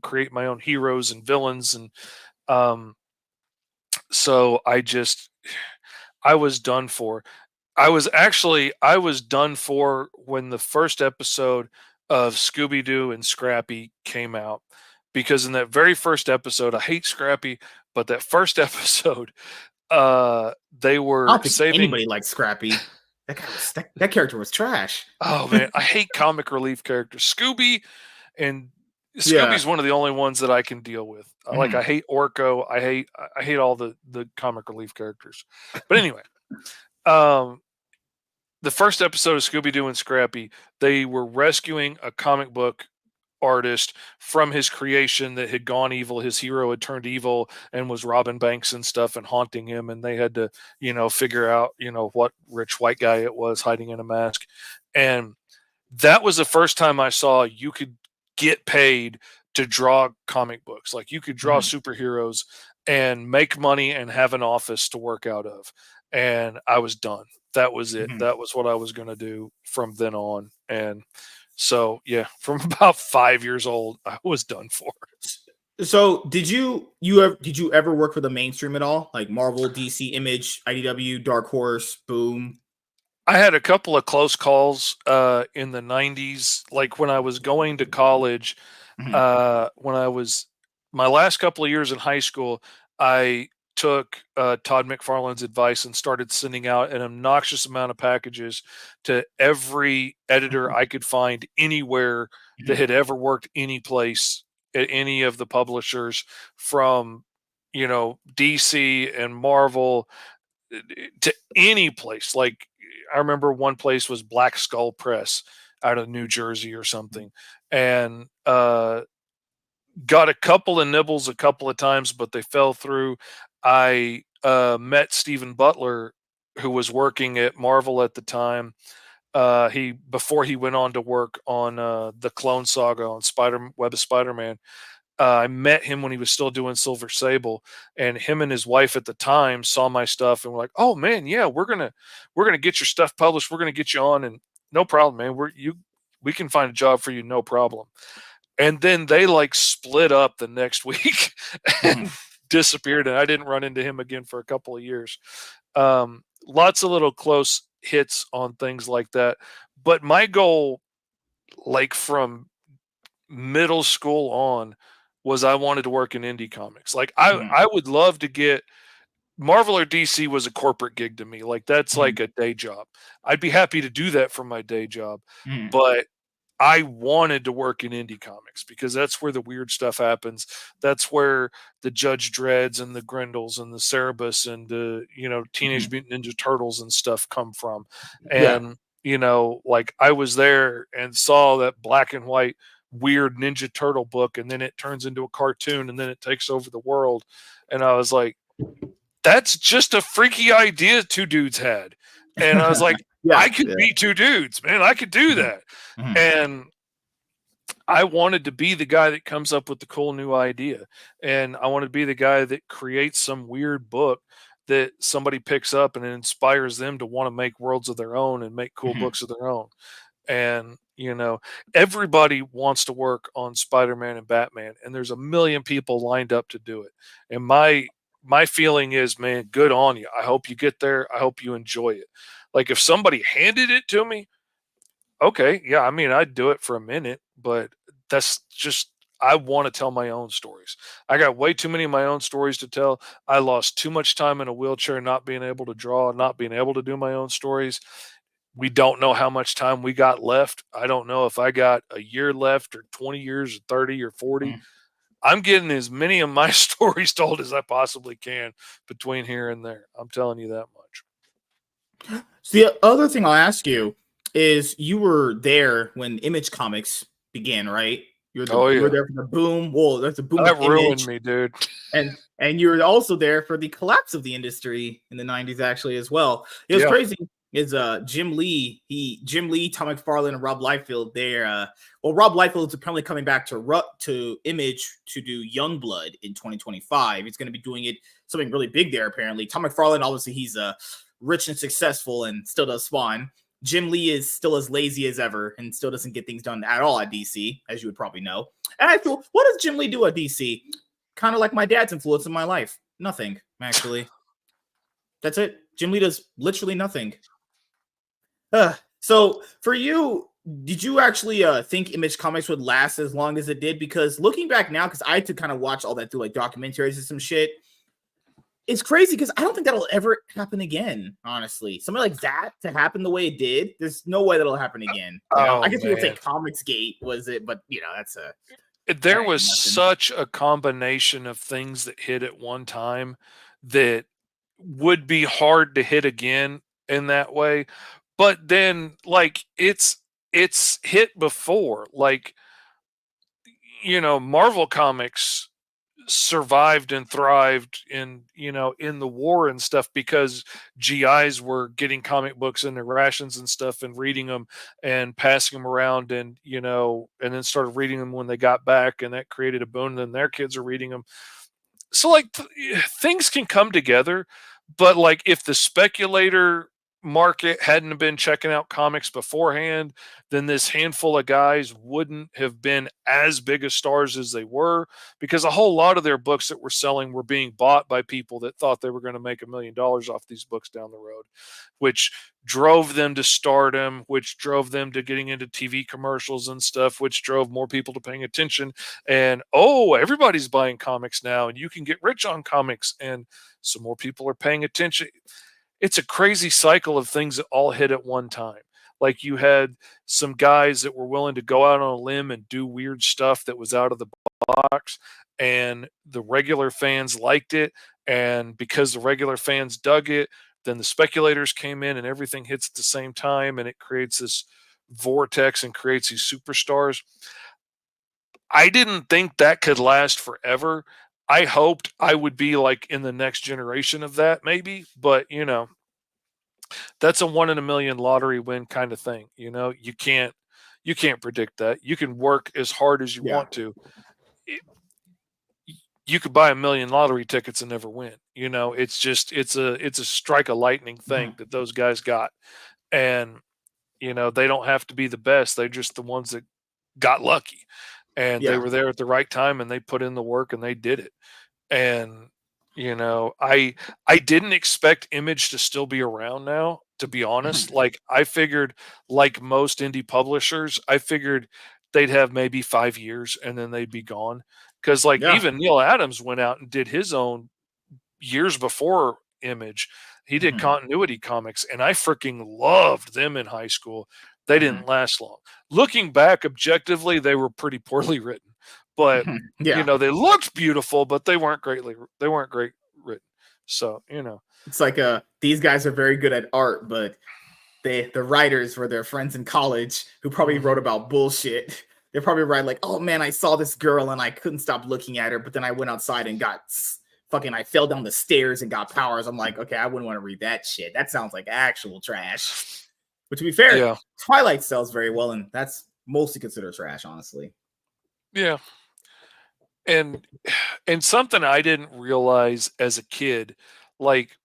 create my own heroes and villains and um so I was done for. I was done for when the first episode of Scooby-Doo and Scrappy came out because in that very first episode, I hate Scrappy, but that first episode they I were don't think saving. anybody liked Scrappy. That character was trash. Oh man, I hate comic relief characters. And Yeah. Scooby's one of the only ones that I can deal with. I Mhm. hate Orko. I hate all the comic relief characters. But anyway, um, the first episode of Scooby Doo and Scrappy, they were rescuing a comic book artist from his creation that had gone evil. His hero had turned evil and was robbing banks and stuff and haunting him. And they had to, figure out, what rich white guy it was hiding in a mask. And that was the first time I saw you could get paid to draw comic books. Like you could draw Mhm. superheroes and make money and have an office to work out of. And I was done. That was it. Mhm. That was what I was going to do from then on. And so, yeah, from about 5 years old, I was done for. So, did you ever work for the mainstream at all? Like Marvel, DC, Image, IDW, Dark Horse, Boom? I had a couple of close calls in the 90s. Like when I was going to college, Mhm. when I was my last couple of years in high school, I took Todd McFarlane's advice and started sending out an obnoxious amount of packages to every editor I could find anywhere that Mhm. had ever worked any place at any of the publishers from, DC and Marvel to any place. Like I remember one place was Black Skull Press out of New Jersey or something. And got a couple of nibbles a couple of times, but they fell through. I met Stephen Butler, who was working at Marvel at the time. He before he went on to work on the Clone Saga on Spider Web of Spider-Man. I met him when he was still doing Silver Sable, and him and his wife at the time saw my stuff and were like, "Oh man, yeah, we're gonna get your stuff published. We're gonna get you on, and no problem, man. We can find a job for you, no problem." And then they like split up the next week Mhm. and disappeared, and I didn't run into him again for a couple of years. Lots of little close hits on things like that, but my goal, like from middle school on, was I wanted to work in indie comics. Like I Mhm. I would love to get Marvel or DC was a corporate gig to me. Like that's Mhm. like a day job. I'd be happy to do that for my day job, Mhm. but I wanted to work in indie comics because that's where the weird stuff happens. That's where the Judge Dredds and the Grendels and the Cerebus and the, Teenage Mhm. Mutant Ninja Turtles and stuff come from. Yeah. And, like I was there and saw that black and white weird Ninja Turtle book, and then it turns into a cartoon, and then it takes over the world. And I was like, that's just a freaky idea two dudes had. And I was like, I Yeah. could Yeah. be two dudes, man. I could do Mhm. that. Mhm. And I wanted to be the guy that comes up with the cool new idea. And I wanted to be the guy that creates some weird book that somebody picks up and it inspires them to want to make worlds of their own and make cool Mhm. books of their own. And, everybody wants to work on Spider-Man and Batman, and there's a million people lined up to do it. And my feeling is, man, good on you. I hope you get there. I hope you enjoy it. Like if somebody handed it to me, okay, yeah, I mean, I'd do it for a minute, but that's just I want to tell my own stories. I got way too many of my own stories to tell. I lost too much time in a wheelchair not being able to draw, not being able to do my own stories. We don't know how much time we got left. I don't know if I got a year left or 20 years or 30 or 40. Mhm. I'm getting as many of my stories told as I possibly can between here and there. I'm telling you that much. So the other thing I'll ask you is, you were there when Image Comics began, right? Oh You were yeah. there for the boom. Well, that's the boom of That ruined Image, me, dude. and you were also there for the collapse of the industry in the '90s, actually, as well. It was Yeah. crazy. Is Jim Lee, Tom McFarlane, and Rob Liefeld there? Well, Rob Liefeld is apparently coming back to Image to do Youngblood in 2025. He's going to be doing something really big there. Apparently, Tom McFarlane, obviously, he's rich and successful and still does Spawn. Jim Lee is still as lazy as ever and still doesn't get things done at all at DC, as you would probably know. And I feel, what does Jim Lee do at DC? Kind of like my dad's influence in my life. Nothing, actually. That's it. Jim Lee does literally nothing. So for you, did you actually think Image Comics would last as long as it did? Because looking back now, because I had to kind of watch all that through like documentaries and some shit, it's crazy because I don't think that'll ever happen again. Honestly, something like that to happen the way it did, there's no way that'll happen again. I Oh guess people say man. Comics Gate was it, but that's There that ain't was nothing. such a combination of things that hit at one time that would be hard to hit again in that way. But then like it's hit before. Like, Marvel Comics survived and thrived in the war and stuff because GIs were getting comic books in their rations and stuff and reading them and passing them around and and then started reading them when they got back, and that created a boom, and then their kids are reading them. So like things can come together, but like if the speculator market hadn't been checking out comics beforehand, then this handful of guys wouldn't have been as big of stars as they were, because a whole lot of their books that were selling were being bought by people that thought they were going to make $1 million off these books down the road, which drove them to stardom, which drove them to getting into TV commercials and stuff, which drove more people to paying attention. And oh, everybody's buying comics now, and you can get rich on comics, and so more people are paying attention. It's a crazy cycle of things that all hit at one time. Like you had some guys that were willing to go out on a limb and do weird stuff that was out of the box, and the regular fans liked it. And because the regular fans dug it, then the speculators came in and everything hits at the same time, and it creates this vortex and creates these superstars. I didn't think that could last forever. I hoped I would be like in the next generation of that, maybe, but that's a one in a million lottery win kind of thing. You can't predict that. You can work as hard as you Yeah. want to. It- you could buy a million lottery tickets and never win. It's a strike of lightning thing Mhm. that those guys got. And they don't have to be the best. They're just the ones that got lucky, and they Yeah. were there at the right time, and they put in the work, and they did it. And I didn't expect Image to still be around now, to be honest. Mhm. Like I figured, like most indie publishers, I figured they'd have maybe 5 years and then they'd be gone. Because like Yeah. even Neil Adams went out and did his own years before Image. He did Mhm. continuity comics, and I freaking loved them in high school. They Mhm. didn't last long. Looking back objectively, they were pretty poorly written, but Yeah. they looked beautiful, but they weren't great written. So, It's like these guys are very good at art, but the writers were their friends in college who probably wrote mhm. about bullshit. They probably write like, "Oh man, I saw this girl and I couldn't stop looking at her, but then I went outside and fucking I fell down the stairs and got powers." I'm like, okay, I wouldn't want to read that shit. That sounds like actual trash. But to be fair, Yeah. Twilight sells very well, and that's mostly considered trash, honestly. Yeah. And and something I didn't realize as a kid, like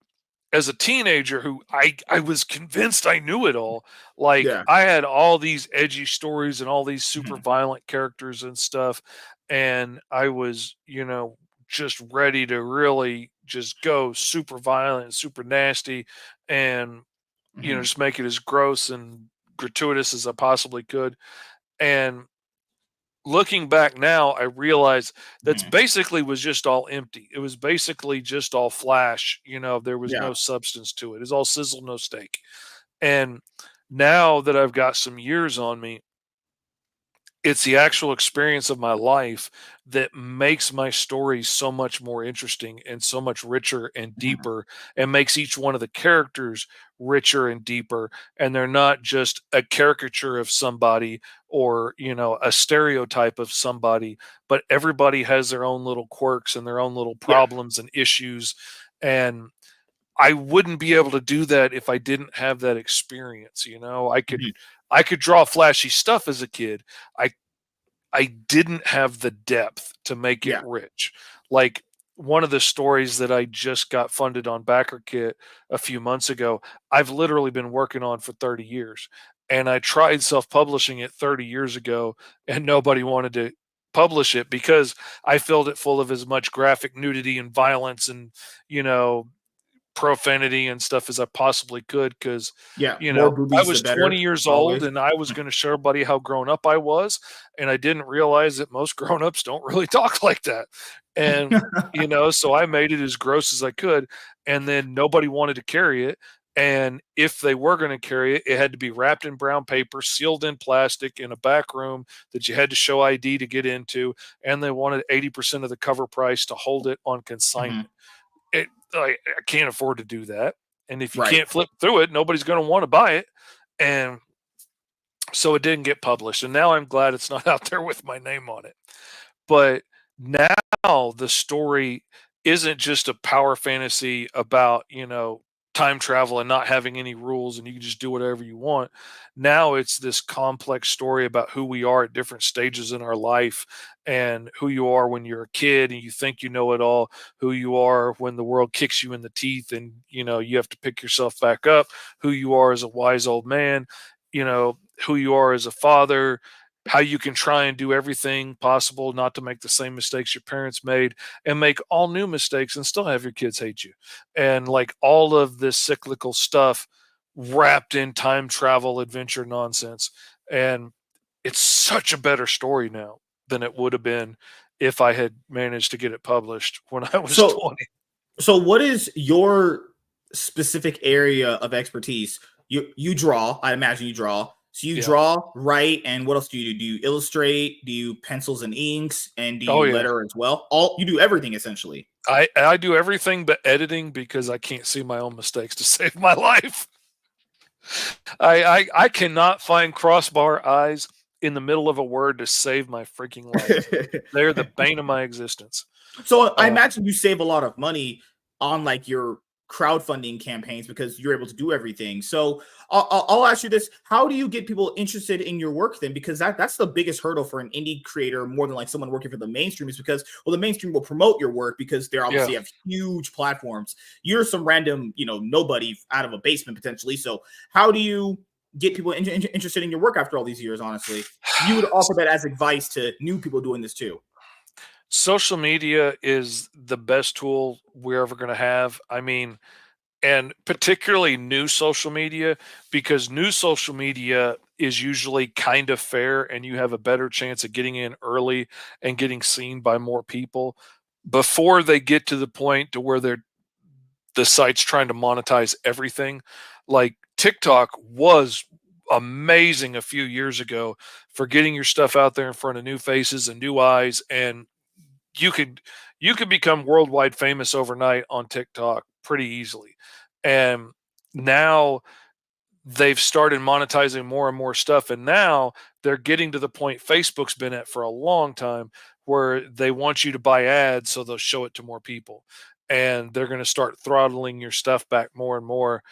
as a teenager who I was convinced I knew it all. Like Yeah. I had all these edgy stories and all these super Mhm. violent characters and stuff, and I was, just ready to really just go super violent, super nasty, and Mhm. just make it as gross and gratuitous as I possibly could. And looking back now, I realize that's Mhm. basically was just all empty. It was basically just all flash. There was Yeah. no substance to it. It's all sizzle, no steak. And now that I've got some years on me, it's the actual experience of my life that makes my story so much more interesting and so much richer and Mhm. deeper, and makes each one of the characters richer and deeper, and they're not just a caricature of somebody or a stereotype of somebody, but everybody has their own little quirks and their own little Yeah. problems and issues. And I wouldn't be able to do that if I didn't have that experience. Mhm. I could draw flashy stuff as a kid. I didn't have the depth to make it Yeah. rich. Like one of the stories that I just got funded on BackerKit a few months ago, I've literally been working on for 30 years. And I tried self-publishing it 30 years ago and nobody wanted to publish it because I filled it full of as much graphic nudity and violence and, you know, profanity and stuff as I possibly could because, Yeah. More I boobies, the was 20 better. years old Always. and I was going to show everybody how grown up I was. And I didn't realize that most grown ups don't really talk like that. And, so I made it as gross as I could. And then nobody wanted to carry it. And if they were going to carry it, it had to be wrapped in brown paper, sealed in plastic in a back room that you had to show ID to get into. And they wanted 80% of the cover price to hold it on Mhm. consignment. I can't afford to do that. And if you Right. can't flip through it, nobody's going to want to buy it. And so it didn't get published. And now I'm glad it's not out there with my name on it. But now the story isn't just a power fantasy about, time travel and not having any rules and you can just do whatever you want. Now it's this complex story about who we are at different stages in our life and who you are when you're a kid and you think you know it all, who you are when the world kicks you in the teeth and, you have to pick yourself back up, who you are as a wise old man, who you are as a father, how you can try and do everything possible not to make the same mistakes your parents made and make all new mistakes and still have your kids hate you. And like all of this cyclical stuff wrapped in time travel adventure nonsense. And it's such a better story now than it would have been if I had managed to get it published when I was So 20. So what is your specific area of expertise? You draw, I imagine you draw. So you Yeah. draw, write, and what else do you do? Do you illustrate? Do you pencils and inks? And do Oh you yeah. letter as well? All you do everything essentially. I do everything but editing because I can't see my own mistakes to save my life. I cannot find crossbar eyes in the middle of a word to save my freaking life. They're the bane of my existence. So I Uh, imagine you save a lot of money on like your crowdfunding campaigns because you're able to do everything. So I'll ask you this: how do you get people interested in your work then? Because that's the biggest hurdle for an indie creator, more than like someone working for the mainstream, is because well, the mainstream will promote your work because they're yeah. obviously have huge platforms. You're some random, nobody out of a basement potentially. So how do you get people interested in your work after all these years? Honestly, if you would offer that as advice to new people doing this too. Social media is the best tool we're ever going to have. I mean, and particularly new social media, because new social media is usually kind of fair and you have a better chance of getting in early and getting seen by more people before they get to the point to where the site's trying to monetize everything. Like TikTok was amazing a few years ago for getting your stuff out there in front of new faces and new eyes, and you could you could become worldwide famous overnight on TikTok pretty easily. And now they've started monetizing more and more stuff, and now they're getting to the point Facebook's been at for a long time, where they want you to buy ads so they'll show it to more people, and they're going to start throttling your stuff back more and more,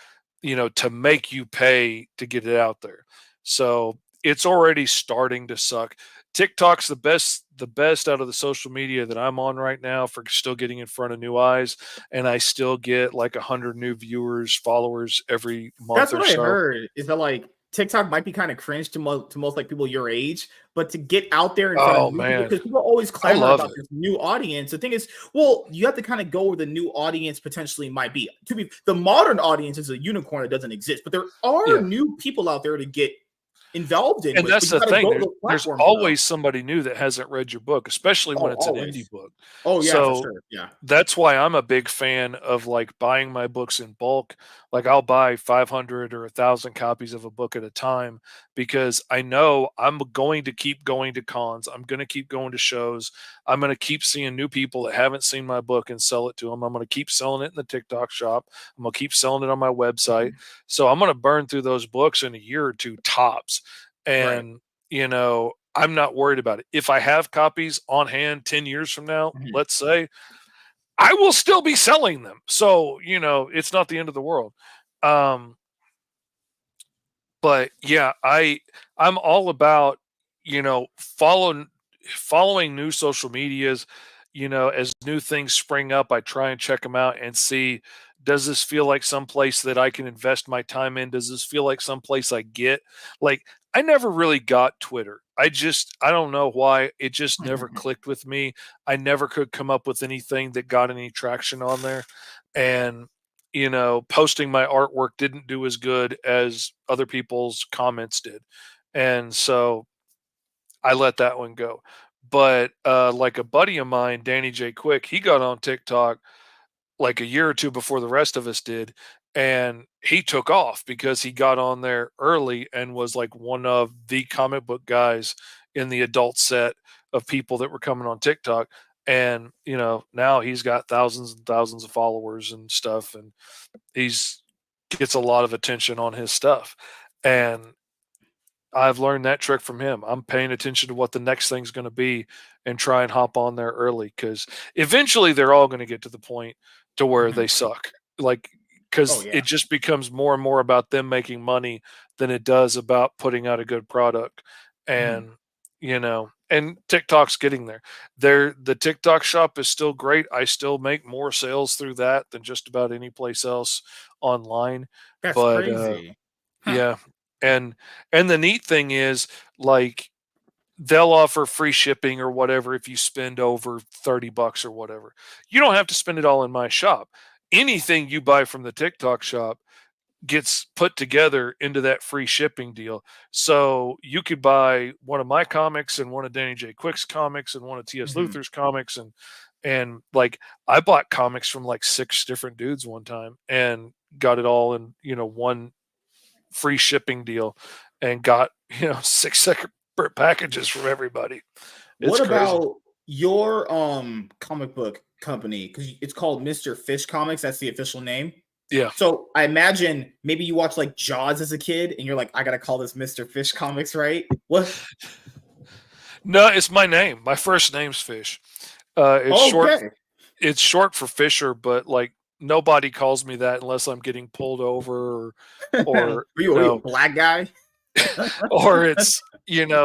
to make you pay to get it out there. So it's already starting to suck. TikTok's the best out of the social media that I'm on right now for still getting in front of new eyes, and I still get like 100 new viewers, followers every month That's or what I so. heard. Is that like TikTok might be kind of cringe to most like people your age, but to get out there in front of Oh new people, man, because people always I clamor love about it. this new audience. The thing is, well, you have to kind of go where the new audience potentially might be. To be the modern audience is a unicorn that doesn't exist, but there are Yeah. new people out there to get involved in And with. that's But you the got to thing. go to There's those there's platforms though. always somebody new that hasn't read your book, especially when Oh, it's an indie always. book. Oh yeah, for So sure. Yeah. that's why I'm a big fan of like buying my books in bulk. Like I'll buy 500 or 1,000 copies of a book at a time, because I know I'm going to keep going to cons. I'm going to keep going to shows. I'm going to keep seeing new people that haven't seen my book and sell it to them. I'm going to keep selling it in the TikTok shop. I'm going to keep selling it on my website. Mhm. So I'm going to burn through those books in a year or two tops. Right. And, I'm not worried about it. If I have copies on hand 10 years from now, Mhm. let's say, I will still be selling them. So, it's not the end of the world. Um, but yeah, I'm all about, following new social medias. As new things spring up, I try and check them out and see, does this feel like some place that I can invest my time in? Does this feel like some place I get? Like, I never really got Twitter. I don't know why, it just never clicked with me. I never could come up with anything that got any traction on there. And posting my artwork didn't do as good as other people's comments did. And so I let that one go. But like a buddy of mine, Danny J. Quick, he got on TikTok like a year or two before the rest of us did. And he took off because he got on there early and was like one of the comic book guys in the adult set of people that were coming on TikTok. And, now he's got thousands and thousands of followers and stuff. And he's gets a lot of attention on his stuff. And I've learned that trick from him. I'm paying attention to what the next thing's going to be and try and hop on there early, because eventually they're all going to get to the point to where Mhm. they suck. Like, Oh because yeah. it just becomes more and more about them making money than it does about putting out a good product. Mhm. And TikTok's getting there. The TikTok shop is still great. I still make more sales through that than just about any place else online. That's But crazy. Huh. yeah, and and the neat thing is, like, they'll offer free shipping or whatever if you spend over 30 bucks or whatever. You don't have to spend it all in my shop. Anything you buy from the TikTok shop gets put together into that free shipping deal. So you could buy one of my comics and one of Danny J. Quick's comics and one of T.S. Mhm. Luther's comics, and like I bought comics from like six different dudes one time and got it all in, one free shipping deal, and got, six separate packages from everybody. It's What crazy. about your comic book company? Because it's called Mr. Fish Comics. That's the official name. Yeah. So I imagine maybe you watch like Jaws as a kid, and you're like, I gotta call this Mr. Fish Comics, right? What? No, it's my name. My first name's Fish. It's short. Okay. It's short for Fisher, but like nobody calls me that unless I'm getting pulled over, are or you a black guy? or it's,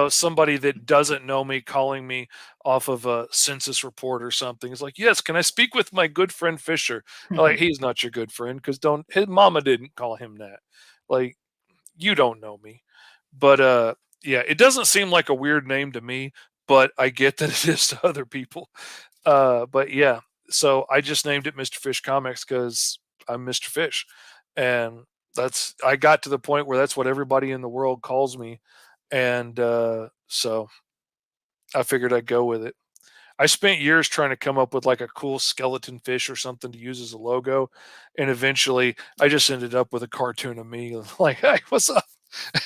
somebody that doesn't know me calling me off of a census report or something. It's like, yes, can I speak with my good friend Fisher? Like, he's not your good friend, because don't his mama didn't call him that. Like, you don't know me. But yeah, it doesn't seem like a weird name to me, but I get that it is to other people. But yeah, so I just named it Mr. Fish Comics because I'm Mr. Fish. And I got to the point where that's what everybody in the world calls me. And so I figured I'd go with it. I spent years trying to come up with like a cool skeleton fish or something to use as a logo. And eventually I just ended up with a cartoon of me like, hey, what's up?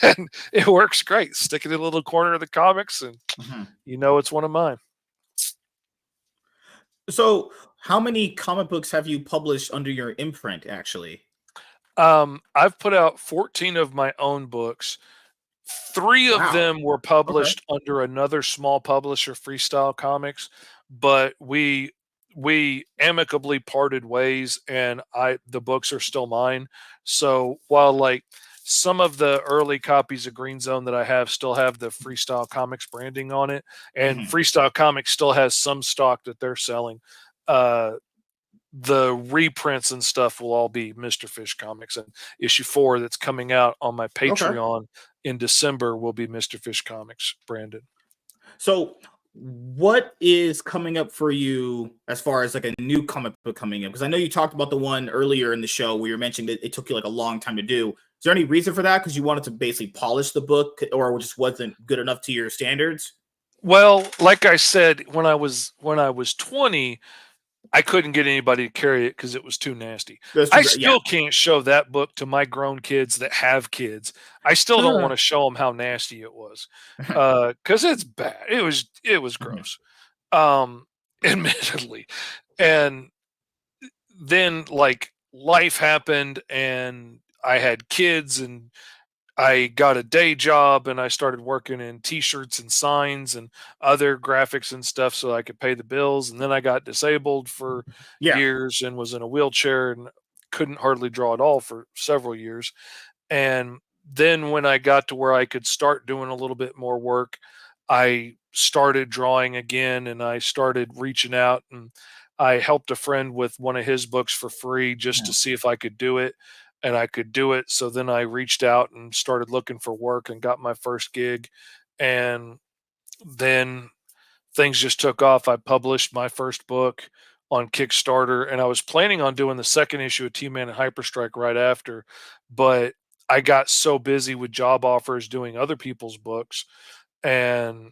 and it works great. Stick it in a little corner of the comics, and Mhm. you know it's one of mine. So, how many comic books have you published under your imprint, actually? I've put out 14 of my own books. 3 of Wow. them were Okay. published under another small publisher, Freestyle Comics, but we amicably parted ways, and I the books are still mine. So while like some of the early copies of Green Zone that I have still have the Freestyle Comics branding on it, and Mhm. Freestyle Comics still has some stock that they're selling. Uh, the reprints and stuff will all be Mr. Fish Comics, and issue 4 that's coming out on my Okay. Patreon in December will be Mr. Fish Comics branded. So, what is coming up for you as far as like a new comic book coming in? Because I know you talked about the one earlier in the show where you're mentioning that it took you like a long time to do. Is there any reason for that? Because you wanted to basically polish the book, or it just wasn't good enough to your standards? Well, like I said, when I was 20, I couldn't get anybody to carry it because it was too nasty. That's I too. Yeah. still can't show that book to my grown kids that have kids. I still don't want to show them how nasty it was, because it's bad. It was gross, um, admittedly, and then like life happened and I had kids and I got a day job and I started working in t-shirts and signs and other graphics and stuff so I could pay the bills. And then I got disabled for Yeah. years and was in a wheelchair and couldn't hardly draw at all for several years. And then when I got to where I could start doing a little bit more work, I started drawing again and I started reaching out, and I helped a friend with one of his books for free just to Mhm. see if I could do it. And I could do it. So then I reached out and started looking for work and got my first gig. And then things just took off. I published my first book on Kickstarter, and I was planning on doing the second issue of T-Man and Hyperstrike right after, but I got so busy with job offers doing other people's books, and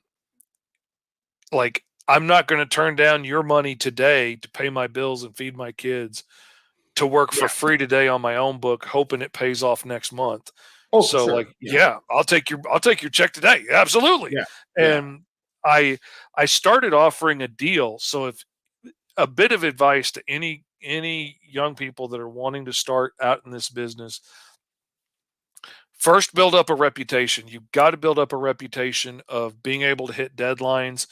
like I'm not going to turn down your money today to pay my bills and feed my kids to work for Yeah. free today on my own book, hoping it pays off next month. Oh, for So like, sure. Yeah. yeah, I'll take your check today. Absolutely. Yeah. Yeah. And I I started offering a deal. So if a bit of advice to any young people that are wanting to start out in this business, first build up a reputation. You've got to build up a reputation of being able to hit deadlines,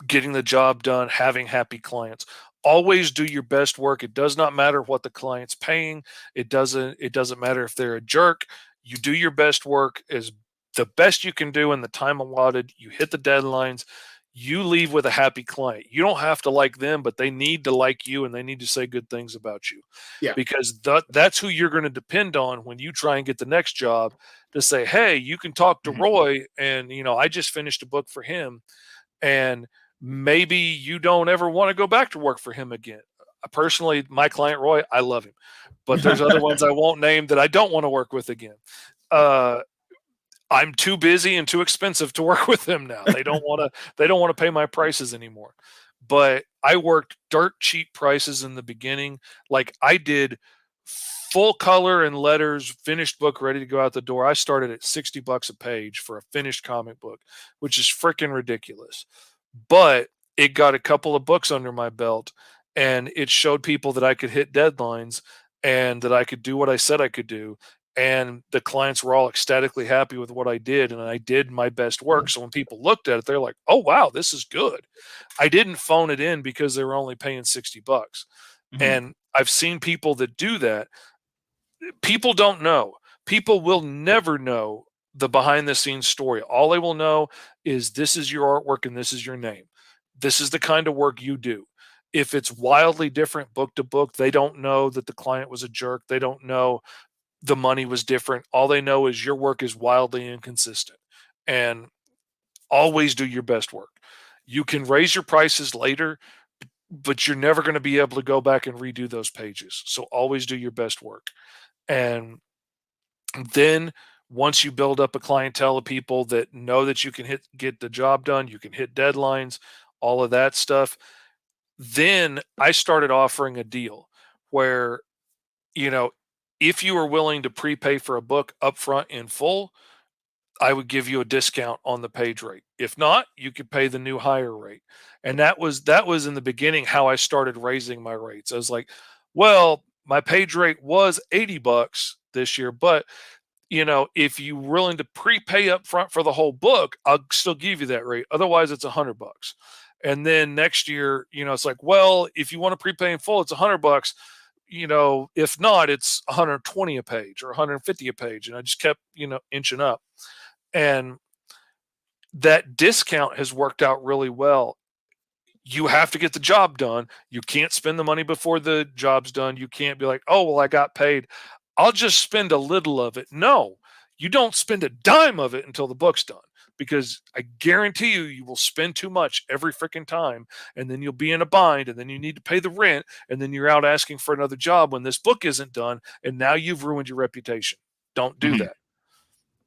getting the job done, having happy clients. Always do your best work. It does not matter what the client's paying. It doesn't matter if they're a jerk. You do your best work as the best you can do in the time allotted. You hit the deadlines. You leave with a happy client. You don't have to like them, but they need to like you and they need to say good things about you, Yeah. because that's who you're going to depend on when you try and get the next job, to say, "Hey, you can talk to Mhm. Roy and I just finished a book for him, and maybe you don't ever want to go back to work for him again." Personally, my client Roy, I love him, but there's other ones I won't name that I don't want to work with again. Uh, I'm too busy and too expensive to work with them now. They don't want to pay my prices anymore. But I worked dirt cheap prices in the beginning. Like I did full color and letters, finished book ready to go out the door. I started at $60 a page for a finished comic book, which is freaking ridiculous. But it got a couple of books under my belt, and it showed people that I could hit deadlines and that I could do what I said I could do, and the clients were all ecstatically happy with what I did, and I did my best work. So when people looked at it, they're like, "Oh wow, this is good." I didn't phone it in because they were only paying $60. Mhm. And I've seen people that do that. People don't know. People will never know the behind the scenes story. All they will know is this is your artwork and this is your name. This is the kind of work you do. If it's wildly different book to book, they don't know that the client was a jerk. They don't know the money was different. All they know is your work is wildly inconsistent. And always do your best work. You can raise your prices later, but you're never going to be able to go back and redo those pages. So always do your best work. And then once you build up a clientele of people that know that you can get the job done, you can hit deadlines, all of that stuff, then I started offering a deal where, you know, If you are willing to prepay for a book upfront in full, I would give you a discount on the page rate. If not, you could pay the new higher rate. And that was in the beginning how I started raising my rates. I was like, well, my page rate was 80 bucks this year, but if you're willing to prepay up front for the whole book, I'll still give you that rate. Otherwise, it's 100 bucks. And then next year, it's like, well, if you want to prepay in full, it's 100 bucks. If not, it's 120 a page or 150 a page. And I just kept, inching up. And that discount has worked out really well. You have to get the job done. You can't spend the money before the job's done. You can't be like, oh, well, I got paid. I'll just spend a little of it. No, you don't spend a dime of it until the book's done, because I guarantee you will spend too much every freaking time. And then you'll be in a bind, and then you need to pay the rent. And then you're out asking for another job when this book isn't done. And now you've ruined your reputation. Don't do Mhm. that.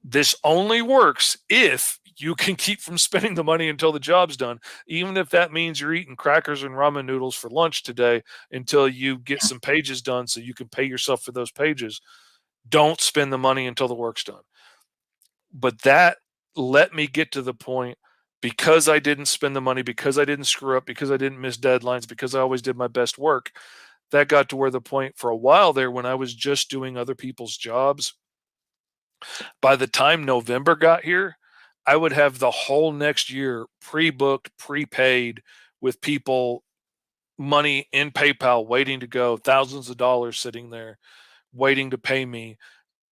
This only works if you can keep from spending the money until the job's done, even if that means you're eating crackers and ramen noodles for lunch today until you get Yeah. some pages done so you can pay yourself for those pages. Don't spend the money until the work's done. But that let me get to the point, because I didn't spend the money, because I didn't screw up, because I didn't miss deadlines, because I always did my best work. That got to where the point for a while there, when I was just doing other people's jobs, by the time November got here, I would have the whole next year pre-booked, prepaid, with people, money in PayPal waiting to go, thousands of dollars sitting there waiting to pay me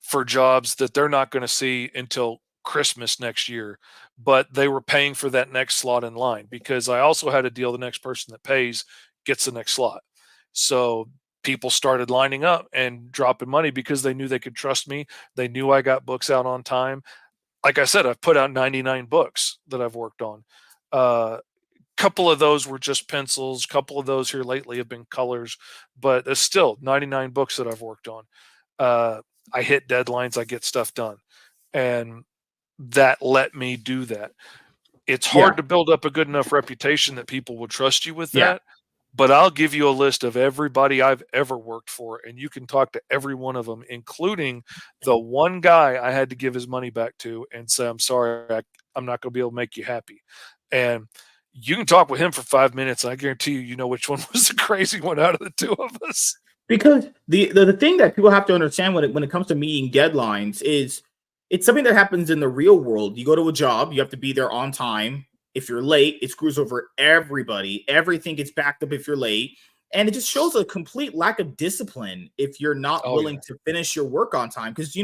for jobs that they're not going to see until Christmas next year. But they were paying for that next slot in line, because I also had a deal the next person that pays gets the next slot. So people started lining up and dropping money because they knew they could trust me. They knew I got books out on time. Like I said, I've put out 99 books that I've worked on. Couple of those were just pencils. Couple of those here lately have been colors, but there's still 99 books that I've worked on. Uh, I hit deadlines, I get stuff done, and that let me do that. It's hard Yeah. to build up a good enough reputation that people will trust you with Yeah. that. But I'll give you a list of everybody I've ever worked for, and you can talk to every one of them, including the one guy I had to give his money back to and say, I'm sorry, I'm not going to be able to make you happy. And you can talk with him for 5 minutes. And I guarantee you know which one was the crazy one out of the two of us. Because the thing that people have to understand when it comes to meeting deadlines is it's something that happens in the real world. You go to a job, you have to be there on time. If you're late, it screws over everybody. Everything gets backed up if you're late. And it just shows a complete lack of discipline if you're not Oh, yeah. willing to finish your work on time. Because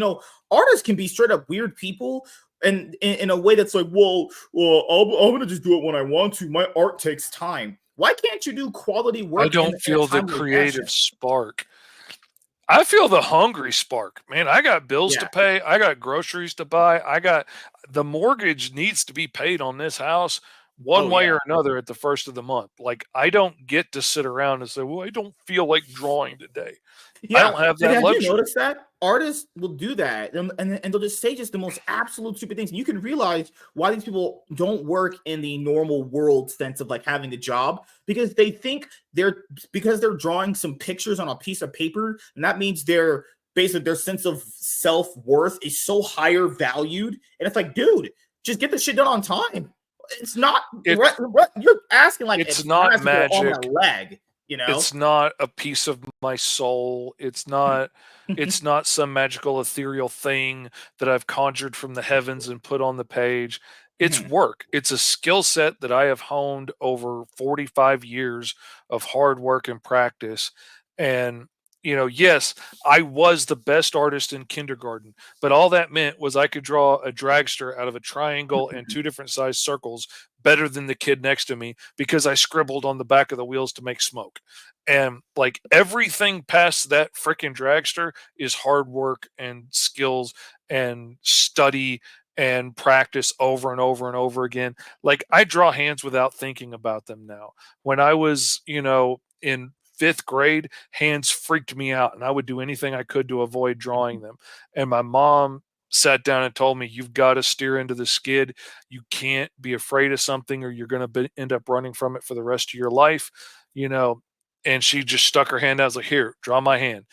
artists can be straight up weird people, and in a way that's like, well, I'm gonna just do it when I want to. My art takes time. Why can't you do quality I work don't in a feel the timely fashion? creative spark. I feel the hungry spark, man. I got bills to Yeah. pay. I got groceries to buy. The mortgage needs to be paid on this house one Oh, way yeah. or another at the first of the month. Like, I don't get to sit around and say, well, I don't feel like drawing today. I Yeah. don't have And that have you luxury. noticed that? Artists will do that, and they'll just say just the most absolute stupid things. And you can realize why these people don't work in the normal world sense of like having a job, because they think they're drawing some pictures on a piece of paper, and that means their basically their sense of self-worth is so higher valued. And it's like, dude, just get the shit done on time. It's not It's you're asking like it's you're not asking for an arm and magic. a leg, you know? It's not a piece of my soul. It's not some magical ethereal thing that I've conjured from the heavens and put on the page. It's work. It's a skill set that I have honed over 45 years of hard work and practice. And yes, I was the best artist in kindergarten, but all that meant was I could draw a dragster out of a triangle and two different sized circles better than the kid next to me, because I scribbled on the back of the wheels to make smoke. And like, everything past that freaking dragster is hard work and skills and study and practice over and over and over again. Like, I draw hands without thinking about them now. When I was, in fifth grade, hands freaked me out, and I would do anything I could to avoid drawing them. And my mom sat down and told me, you've got to steer into the skid. You can't be afraid of something, or you're going to end up running from it for the rest of your life. you know and she just stuck her hand out. I was like, here, draw my hand.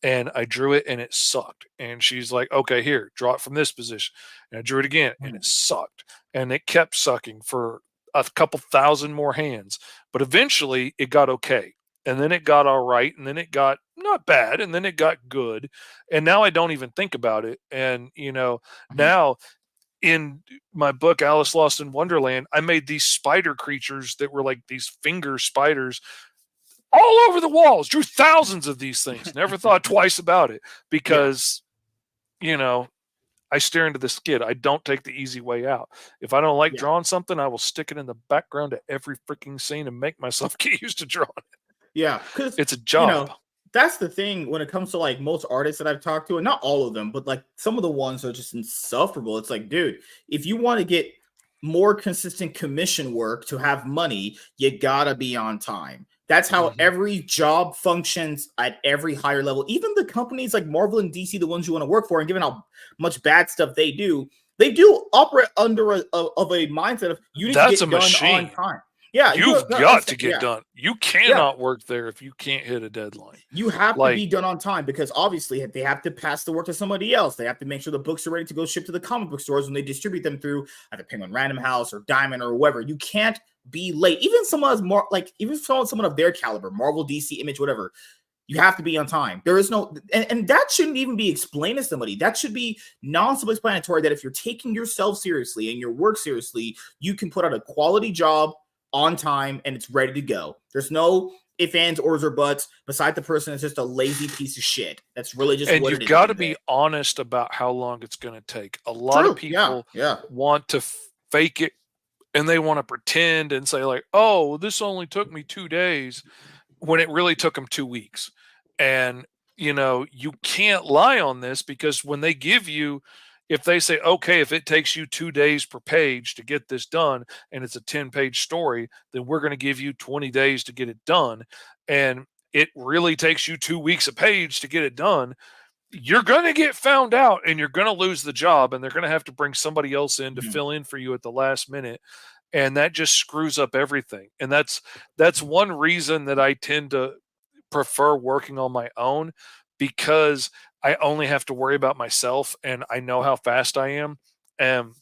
and I drew it and it sucked. And she's like, okay, here, draw it from this position. And I drew it again and Mhm. it sucked. And it kept sucking for a couple thousand more hands. But eventually it got okay. And then it got all right. And then it got not bad. And then it got good. And now I don't even think about it. And, Mhm. now in my book, Alice Lost in Wonderland, I made these spider creatures that were like these finger spiders all over the walls, drew thousands of these things, never thought twice about it Yeah. because, you know, I stare into the skid. I don't take the easy way out. If I don't like Yeah. drawing something, I will stick it in the background of every freaking scene and make myself get used to drawing it. Yeah, because It's a job. that's the thing when it comes to like most artists that I've talked to, and not all of them, but like some of the ones are just insufferable. It's like, dude, if you want to get more consistent commission work to have money, you gotta be on time. That's how Mhm. every job functions at every higher level. Even the companies like Marvel and DC, the ones you want to work for, and given how much bad stuff they do operate under of a mindset of you need to That's a get done on machine. time. Yeah, you You've gotta got to understand. get Yeah, done. You yeah, cannot work there if you can't hit a deadline. you have to Like, be done on time because obviously they have to pass the work to somebody else. They have to make sure the books are ready to go ship to the comic book stores when they distribute them through either Penguin Random House or Diamond or whoever. You can't be late. Even someone as more like even someone of their caliber, Marvel, DC, Image, whatever. You have to be on time. There is no, and that shouldn't even be explained to somebody. That should be non-self-explanatory. That if you're taking yourself seriously and your work seriously, you can put out a quality job on time and it's ready to go. There's no ifs, ands, ors, or buts. Beside the person is just a lazy piece of shit. That's really just and what it you've is at the got end to of the be day. honest about how long it's going to take. A lot of True. Yeah. people Yeah. want to fake it and they want to pretend and say like, "Oh, this only took me 2 days," when it really took them 2 weeks. And, you can't lie on this because when they give you if they say, "Okay, if it takes you 2 days per page to get this done and it's a 10-page story, then we're gonna give you 20 days to get it done," and it really takes you 2 weeks a page to get it done, you're gonna get found out and you're gonna lose the job, and they're gonna have to bring somebody else in to Mhm. fill in for you at the last minute, and that just screws up everything. And that's one reason that I tend to prefer working on my own because I only have to worry about myself and I know how fast I am. And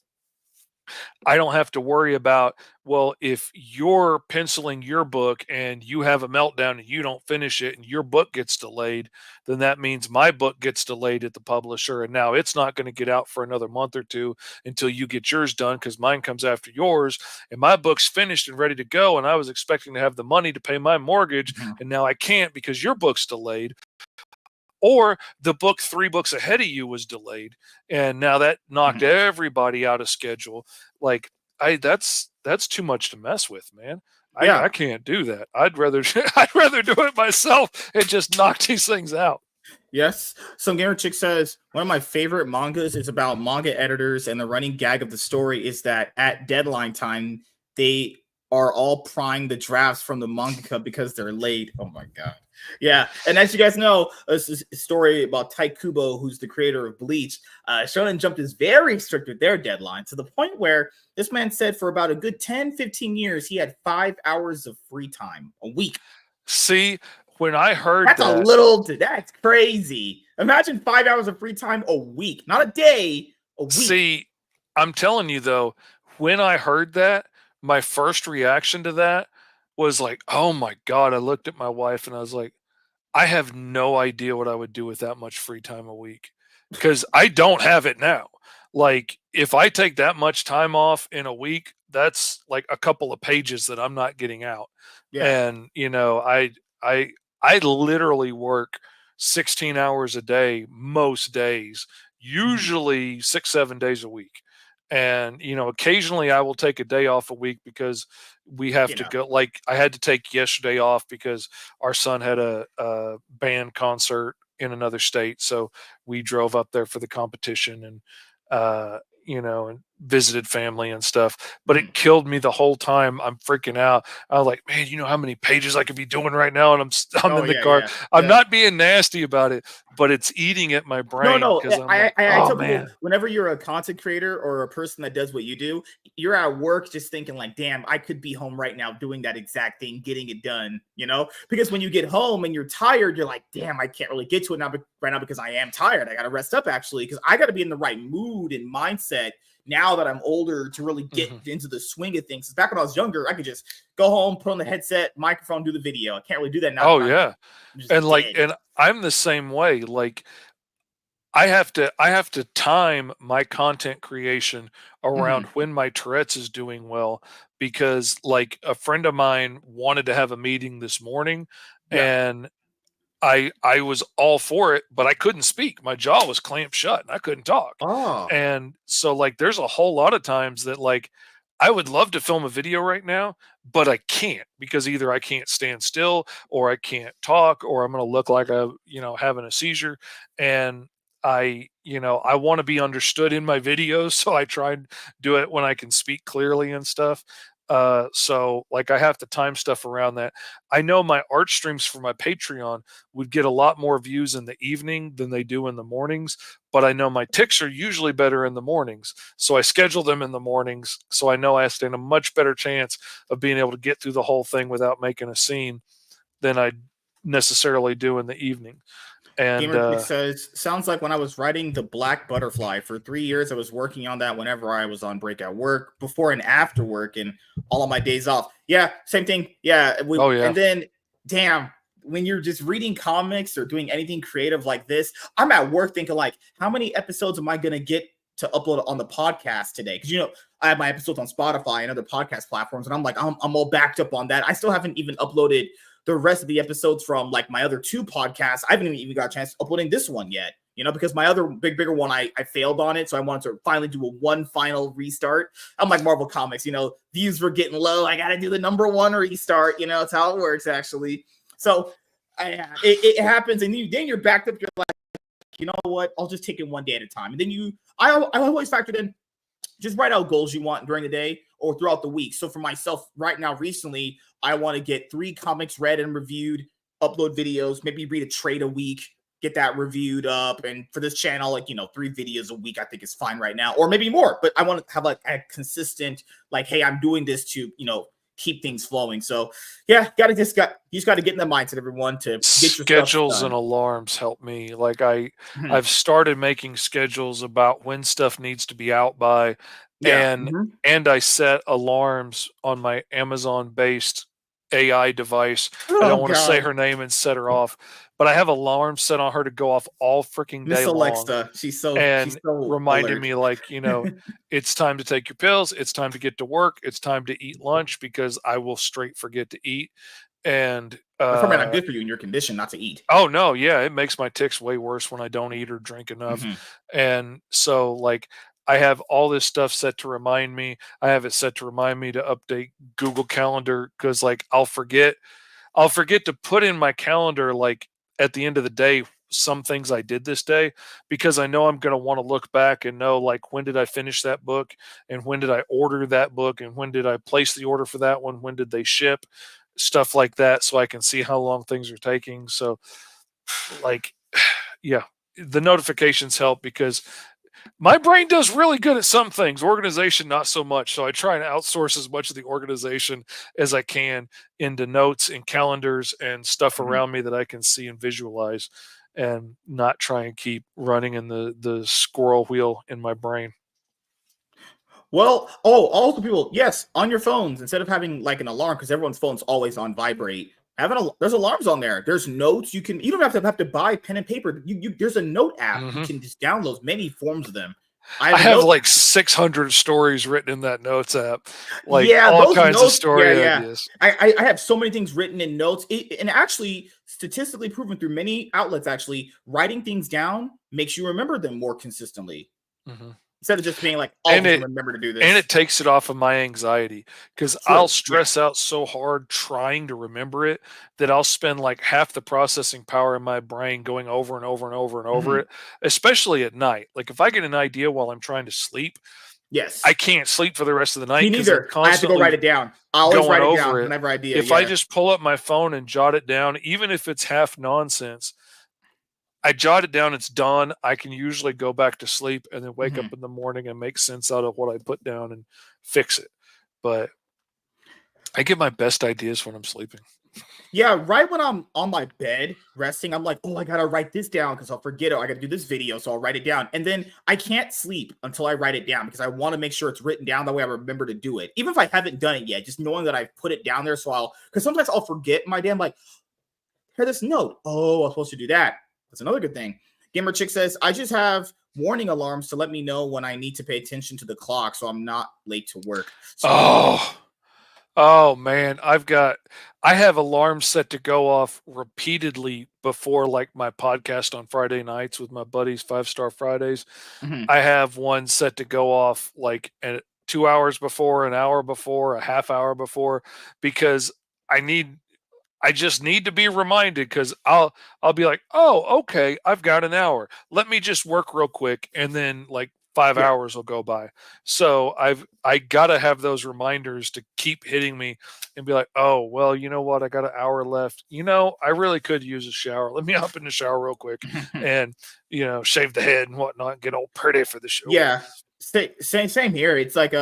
I don't have to worry about, well, if you're penciling your book and you have a meltdown and you don't finish it and your book gets delayed, then that means my book gets delayed at the publisher. And now it's not going to get out for another month or two until you get yours done because mine comes after yours. And my book's finished and ready to go. And I was expecting to have the money to pay my mortgage. Mhm. And now I can't because your book's delayed, or the book 3 books ahead of you was delayed and now that knocked Mhm. everybody out of schedule. Like, I that's too much to mess with, man. Yeah. I can't do that. I'd rather I'd rather do it myself and just knock these things out. Yes. Some gamer chick says one of my favorite mangas is about manga editors, and the running gag of the story is that at deadline time they are all prying the drafts from the mangaka because they're late. Oh my god. Yeah, and as you guys know, this is a story about Tai Kubo, who's the creator of Bleach. Shonen Jump is very strict with their deadline to the point where this man said for about a good 10, 15 years, he had 5 hours of free time a week. See, when I heard That's a that, little, that's crazy. Imagine 5 hours of free time a week, not a day, a week. see, I'm telling you though, when I heard that, my first reaction to that was like, "Oh my god." I looked at my wife and I was like, I have no idea what I would do with that much free time a week because I don't have it now. Like, if I take that much time off in a week, that's like a couple of pages that I'm not getting out. Yeah. And, I I literally work 16 hours a day most days, Mhm. usually 6, 7 days a week. And, occasionally I will take a day off a week because we have You to know, go. Like, I had to take yesterday off because our son had a band concert in another state, so we drove up there for the competition, and visited family and stuff, but Mhm. it killed me the whole time. I'm freaking out. I was like, man, you know how many pages I could be doing right now, and I'm Oh in the yeah, car. yeah, I'm yeah. not being nasty about it, but it's eating at my No, brain no. because I'm like, I oh tell people man. whenever you're a content creator or a person that does what you do, you're at work just thinking like, damn, I could be home right now doing that exact thing, getting it done. You know, because when you get home and you're tired, you're like, damn, I can't really get to it now right now because I am tired. I got to rest up actually because I got to be in the right mood and mindset now that I'm older to really get Mhm. into the swing of things. 'Cause back when I was younger, I could just go home, put on the headset, microphone, do the video. I can't really do that now Oh because yeah. I'm just And like, dead. and I'm the same way. Like, I have to time my content creation around Mhm. when my Tourette's is doing well, because like a friend of mine wanted to have a meeting this morning, Yeah. and I was all for it, but I couldn't speak. My jaw was clamped shut and I couldn't talk. Oh. And so like there's a whole lot of times that like I would love to film a video right now, but I can't because either I can't stand still or I can't talk or I'm going to look like I, having a seizure. And I want to be understood in my videos, so I try and do it when I can speak clearly and stuff. So like I have to time stuff around that. I know my art streams for my Patreon would get a lot more views in the evening than they do in the mornings, but I know my ticks are usually better in the mornings. So I schedule them in the mornings. So I know I stand a much better chance of being able to get through the whole thing without making a scene than I necessarily do in the evening. And Gamer Chick says, sounds like when I was writing The Black Butterfly for 3 years, I was working on that whenever I was on break at work, before and after work, and all of my days off. Yeah, same thing. Yeah, oh yeah. and then, damn, when you're just reading comics or doing anything creative like this, I'm at work thinking like, how many episodes am I gonna get to upload on the podcast today? Because I have my episodes on Spotify and other podcast platforms, and I'm like, I'm all backed up on that. I still haven't even uploaded the rest of the episodes from like my other two podcasts. I haven't even got a chance to uploading this one yet, because my other bigger one, I failed on it. So I wanted to finally do a one final restart. I'm like Marvel Comics, views were getting low. I got to do the number one restart. It's how it works actually. So it happens. And then you're backed up. You're like, you know what? I'll just take it one day at a time. And then I always factored in just write out goals you want during the day or throughout the week. So for myself right now, recently, I want to get 3 comics read and reviewed, upload videos, maybe read a trade a week, get that reviewed up. And for this channel, 3 videos a week, I think is fine right now, or maybe more. But I want to have like a consistent, like, hey, I'm doing this to, keep things flowing. So yeah, you just got to get in the mindset, everyone, to get your stuff Schedules and done. alarms help me. Like Mhm. I've started making schedules about when stuff needs to be out by, Yeah. and I set alarms on my Amazon based AI device. I Oh don't want to say God. her name and set her off, but I have alarms set on her to go off all freaking day Miss long Alexa. She's and so reminding alert. me like, it's time to take your pills, it's time to get to work, it's time to eat lunch because I will straight forget to eat. And That's probably not good for you in your condition not to eat. oh no, yeah, it makes my ticks way worse when I don't eat or drink enough. Mhm. And so like I have all this stuff set to remind me. I have it set to remind me to update Google Calendar because like I'll forget to put in my calendar like at the end of the day some things I did this day because I know I'm going to want to look back and know like when did I finish that book and when did I order that book and when did I place the order for that one, when did they ship, stuff like that, so I can see how long things are taking. So like yeah, the notifications help because my brain does really good at some things, organization not so much. So I try and outsource as much of the organization as I can into notes and calendars and stuff Mhm. around me that I can see and visualize, and not try and keep running in the squirrel wheel in my brain. Well, also people, yes, on your phones, instead of having like an alarm, because everyone's phone's always on vibrate. There's alarms on there. There's notes you don't have to buy pen and paper. There's a note app. You hmm can just download many forms of them. I I have a have note. like 600 stories written in that notes app, like Yeah, all those kinds of notes. Yeah, story yeah. ideas. I have so many things written in notes, and actually statistically proven through many outlets. Actually, writing things down makes you remember them more consistently hmm instead of just being like, "Oh, I'm And just it gonna remember to do and this." it takes it off of my anxiety because I'll True. Yeah. stress out so hard trying to remember it that I'll spend like half the processing power in my brain going over and over and over and over Mhm. it, especially at night. Like if I get an idea while I'm trying to sleep, I Yes. can't sleep for the rest of the Me night because I'm neither. I have to go constantly write it down. I always going write it over down it. whenever I do it. If I Yeah. just pull up my phone and jot it down, even if it's half nonsense, I jot it down, it's done. I can usually go back to sleep and then wake up Mhm. in the morning and make sense out of what I put down and fix it. But I get my best ideas when I'm sleeping. Yeah, right when I'm on my bed resting, I'm like, oh, I gotta write this down because I'll forget it. I gotta do this video, so I'll write it down. And then I can't sleep until I write it down because I want to make sure it's written down. That way I remember to do it. Even if I haven't done it yet, just knowing that I've put it down there. So because sometimes I'll forget my damn, like, hear this note. Oh, I'm supposed to do that. That's another good thing. Gamer Chick says, I just have warning alarms to let me know when I need to pay attention to the clock so I'm not late to work. So, Oh, oh man, I have alarms set to go off repeatedly before like my podcast on Friday nights with my buddies, 5 Star Fridays. mhm. I have one set to go off like 2 hours before, an hour before, a half hour before, because I need I just need to be reminded because I'll be like, oh, okay, I've got an hour. Let me just work real quick, and then like five Yeah. hours will go by. So I gotta have those reminders to keep hitting me and be like, oh, well, you know what? I got an hour left. I really could use a shower. Let me hop in the shower real quick and shave the head and whatnot, and get all pretty for the show. Yeah, same here. It's like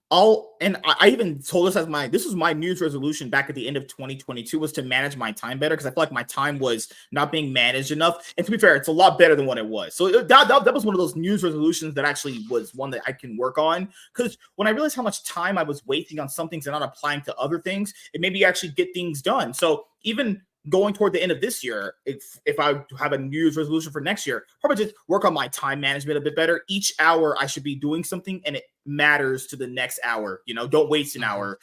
all and I even told this as this was my New Year's resolution back at the end of 2022 was to manage my time better because I feel like my time was not being managed enough. And to be fair, it's a lot better than what it was. So that was one of those New Year's resolutions that actually was one that I can work on because when I realized how much time I was wasting on some things and not applying to other things, it made me actually get things done. So even going toward the end of this year, if I have a New Year's resolution for next year, probably just work on my time management a bit better. Each hour I should be doing something and it matters to the next hour. Don't waste an Mhm. hour,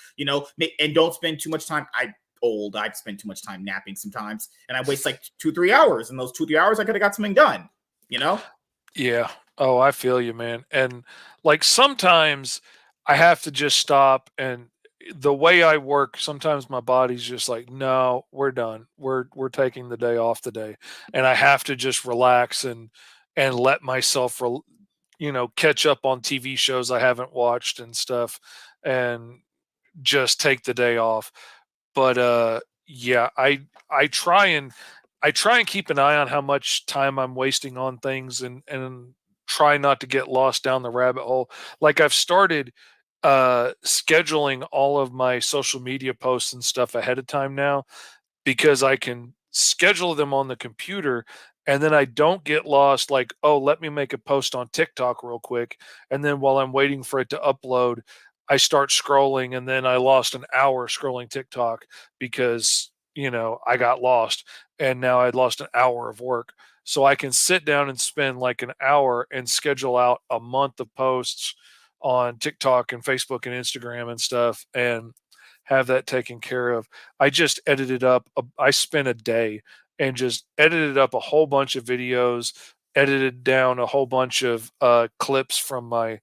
and don't spend too much time. I'd spend too much time napping sometimes, and I waste like 2-3 hours. And those 2-3 hours I could have got something done, you know? Yeah. Oh, I feel you, man. And like sometimes I have to just stop, and the way I work, sometimes my body's just like, "No, we're done. We're taking the day off today." And I have to just relax and let myself catch up on TV shows I haven't watched and stuff and just take the day off. But yeah, I try and keep an eye on how much time I'm wasting on things and try not to get lost down the rabbit hole. Like I've started scheduling all of my social media posts and stuff ahead of time now because I can schedule them on the computer and then I don't get lost like, oh, let me make a post on TikTok real quick. And then while I'm waiting for it to upload, I start scrolling and then I lost an hour scrolling TikTok because, I got lost and now I'd lost an hour of work. So I can sit down and spend like an hour and schedule out a month of posts on TikTok and Facebook and Instagram and stuff and have that taken care of. I just edited up, I spent a day and just edited up a whole bunch of videos, edited down a whole bunch of clips from my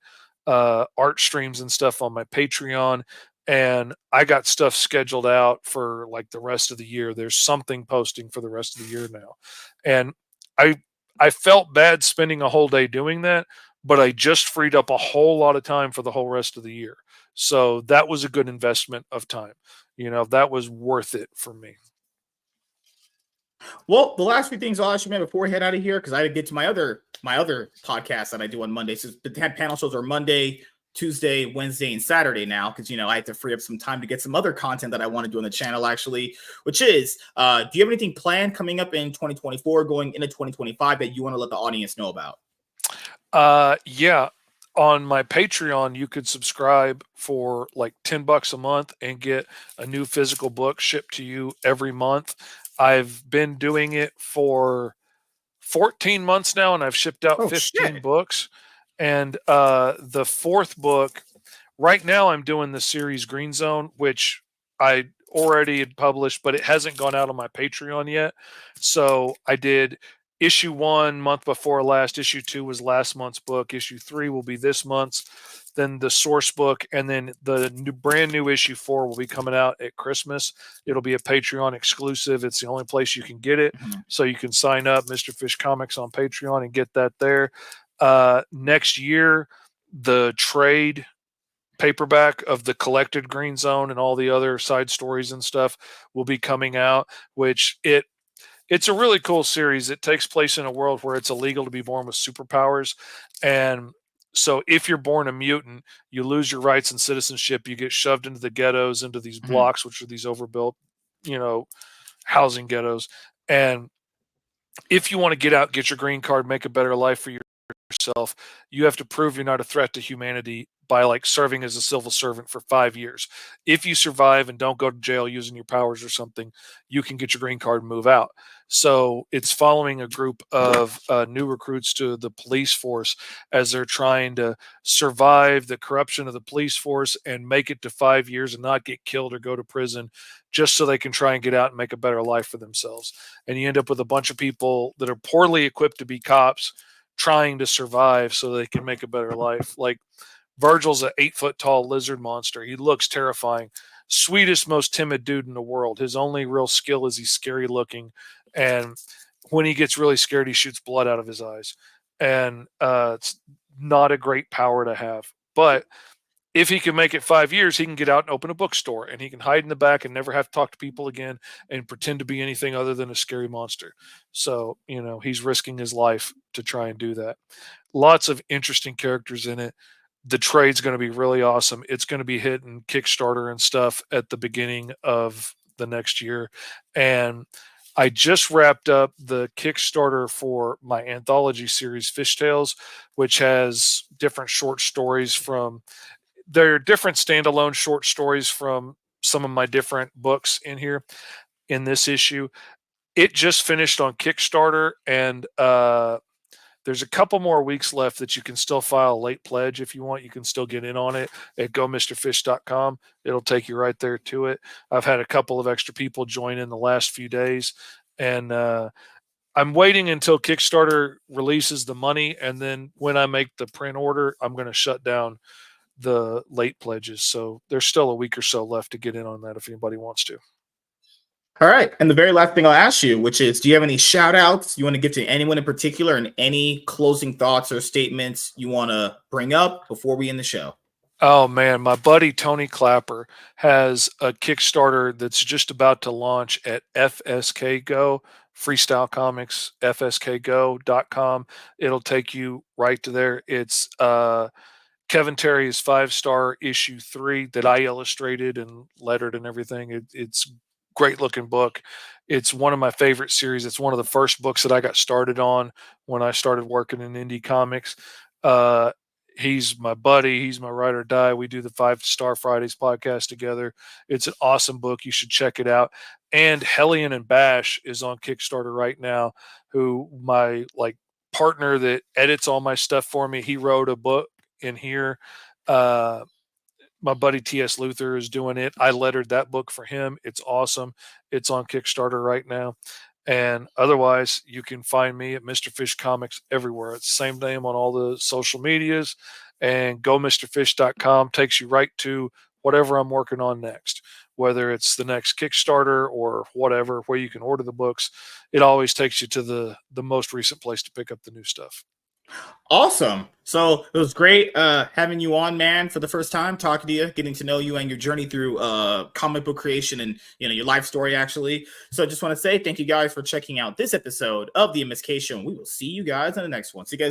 art streams and stuff on my Patreon. And I got stuff scheduled out for like the rest of the year. There's something posting for the rest of the year now. And I I felt bad spending a whole day doing that, but I just freed up a whole lot of time for the whole rest of the year. So that was a good investment of time. That was worth it for me. Well, the last few things I'll ask you, man, before we head out of here, because I get to my other podcast that I do on Mondays. So the panel shows are Monday, Tuesday, Wednesday, and Saturday now, because I have to free up some time to get some other content that I want to do on the channel, actually, which is do you have anything planned coming up in 2024, going into 2025 that you want to let the audience know about? Yeah. On my Patreon, you could subscribe for like $10 a month and get a new physical book shipped to you every month. I've been doing it for 14 months now and I've shipped out Oh 15 shit. books. And the fourth book, right now I'm doing the series Green Zone, which I already had published, but it hasn't gone out on my Patreon yet. So I did issue 1 month before last, issue 2 was last month's book, issue 3 will be this month's, then the source book, and then the brand new issue 4 will be coming out at Christmas. It'll be a Patreon exclusive. It's the only place you can get it. Mhm. So you can sign up Mr. Fish Comics on Patreon and get that there. Next year, the trade paperback of the collected Green Zone and all the other side stories and stuff will be coming out, which it's a really cool series. It takes place in a world where it's illegal to be born with superpowers. And so if you're born a mutant, you lose your rights and citizenship. You get shoved into the ghettos, into these Mhm. blocks, which are these overbuilt, housing ghettos. And if you want to get out, get your green card, make a better life for yourself, you have to prove you're not a threat to humanity by like serving as a civil servant for 5 years. If you survive and don't go to jail using your powers or something, you can get your green card and move out. So it's following a group of new recruits to the police force as they're trying to survive the corruption of the police force and make it to 5 years and not get killed or go to prison, just so they can try and get out and make a better life for themselves. And you end up with a bunch of people that are poorly equipped to be cops trying to survive so they can make a better life. Like Virgil's an 8 foot tall lizard monster. He looks terrifying. Sweetest, most timid dude in the world. His only real skill is he's scary looking. And when he gets really scared, he shoots blood out of his eyes. And it's not a great power to have. But if he can make it 5 years, he can get out and open a bookstore and he can hide in the back and never have to talk to people again and pretend to be anything other than a scary monster. So, he's risking his life to try and do that. Lots of interesting characters in it. The trade's going to be really awesome. It's going to be hitting Kickstarter and stuff at the beginning of the next year. And I just wrapped up the Kickstarter for my anthology series, Fish Tales, which has different short stories from there are different standalone short stories from some of my different books in here in this issue. It just finished on Kickstarter, and there's a couple more weeks left that you can still file a late pledge if you want. You can still get in on it at gomrfish.com. It'll take you right there to it. I've had a couple of extra people join in the last few days, and I'm waiting until Kickstarter releases the money, and then when I make the print order, I'm going to shut down the late pledges. So there's still a week or so left to get in on that if anybody wants to. All right. And the very last thing I'll ask you, which is, do you have any shout outs you want to give to anyone in particular and any closing thoughts or statements you want to bring up before we end the show? Oh man, my buddy Tony Clapper has a Kickstarter that's just about to launch at FSK Go, Freestyle Comics, fskgo.com. It'll take you right to there. It's Kevin Terry's 5-star issue 3 that I illustrated and lettered and everything. It's great looking book. It's one of my favorite series. It's one of the first books that I got started on when I started working in indie comics. Uh, he's my buddy. He's my ride or die. We do the 5-Star Fridays podcast together. It's an awesome book. You should check it out. And Hellion and Bash is on Kickstarter right now. Who my partner that edits all my stuff for me. He wrote a book in here. Uh, my buddy T.S. Luther is doing it. I lettered that book for him. It's awesome. It's on Kickstarter right now. And otherwise, you can find me at Mr. Fish Comics everywhere. It's the same name on all the social medias. And gomrfish.com takes you right to whatever I'm working on next, whether it's the next Kickstarter or whatever, where you can order the books. It always takes you to the most recent place to pick up the new stuff. Awesome. So it was great having you on, man, for the first time, talking to you, getting to know you and your journey through comic book creation and your life story, actually. So I just want to say thank you guys for checking out this episode of the MSK Show. And we will see you guys on the next one. See you guys.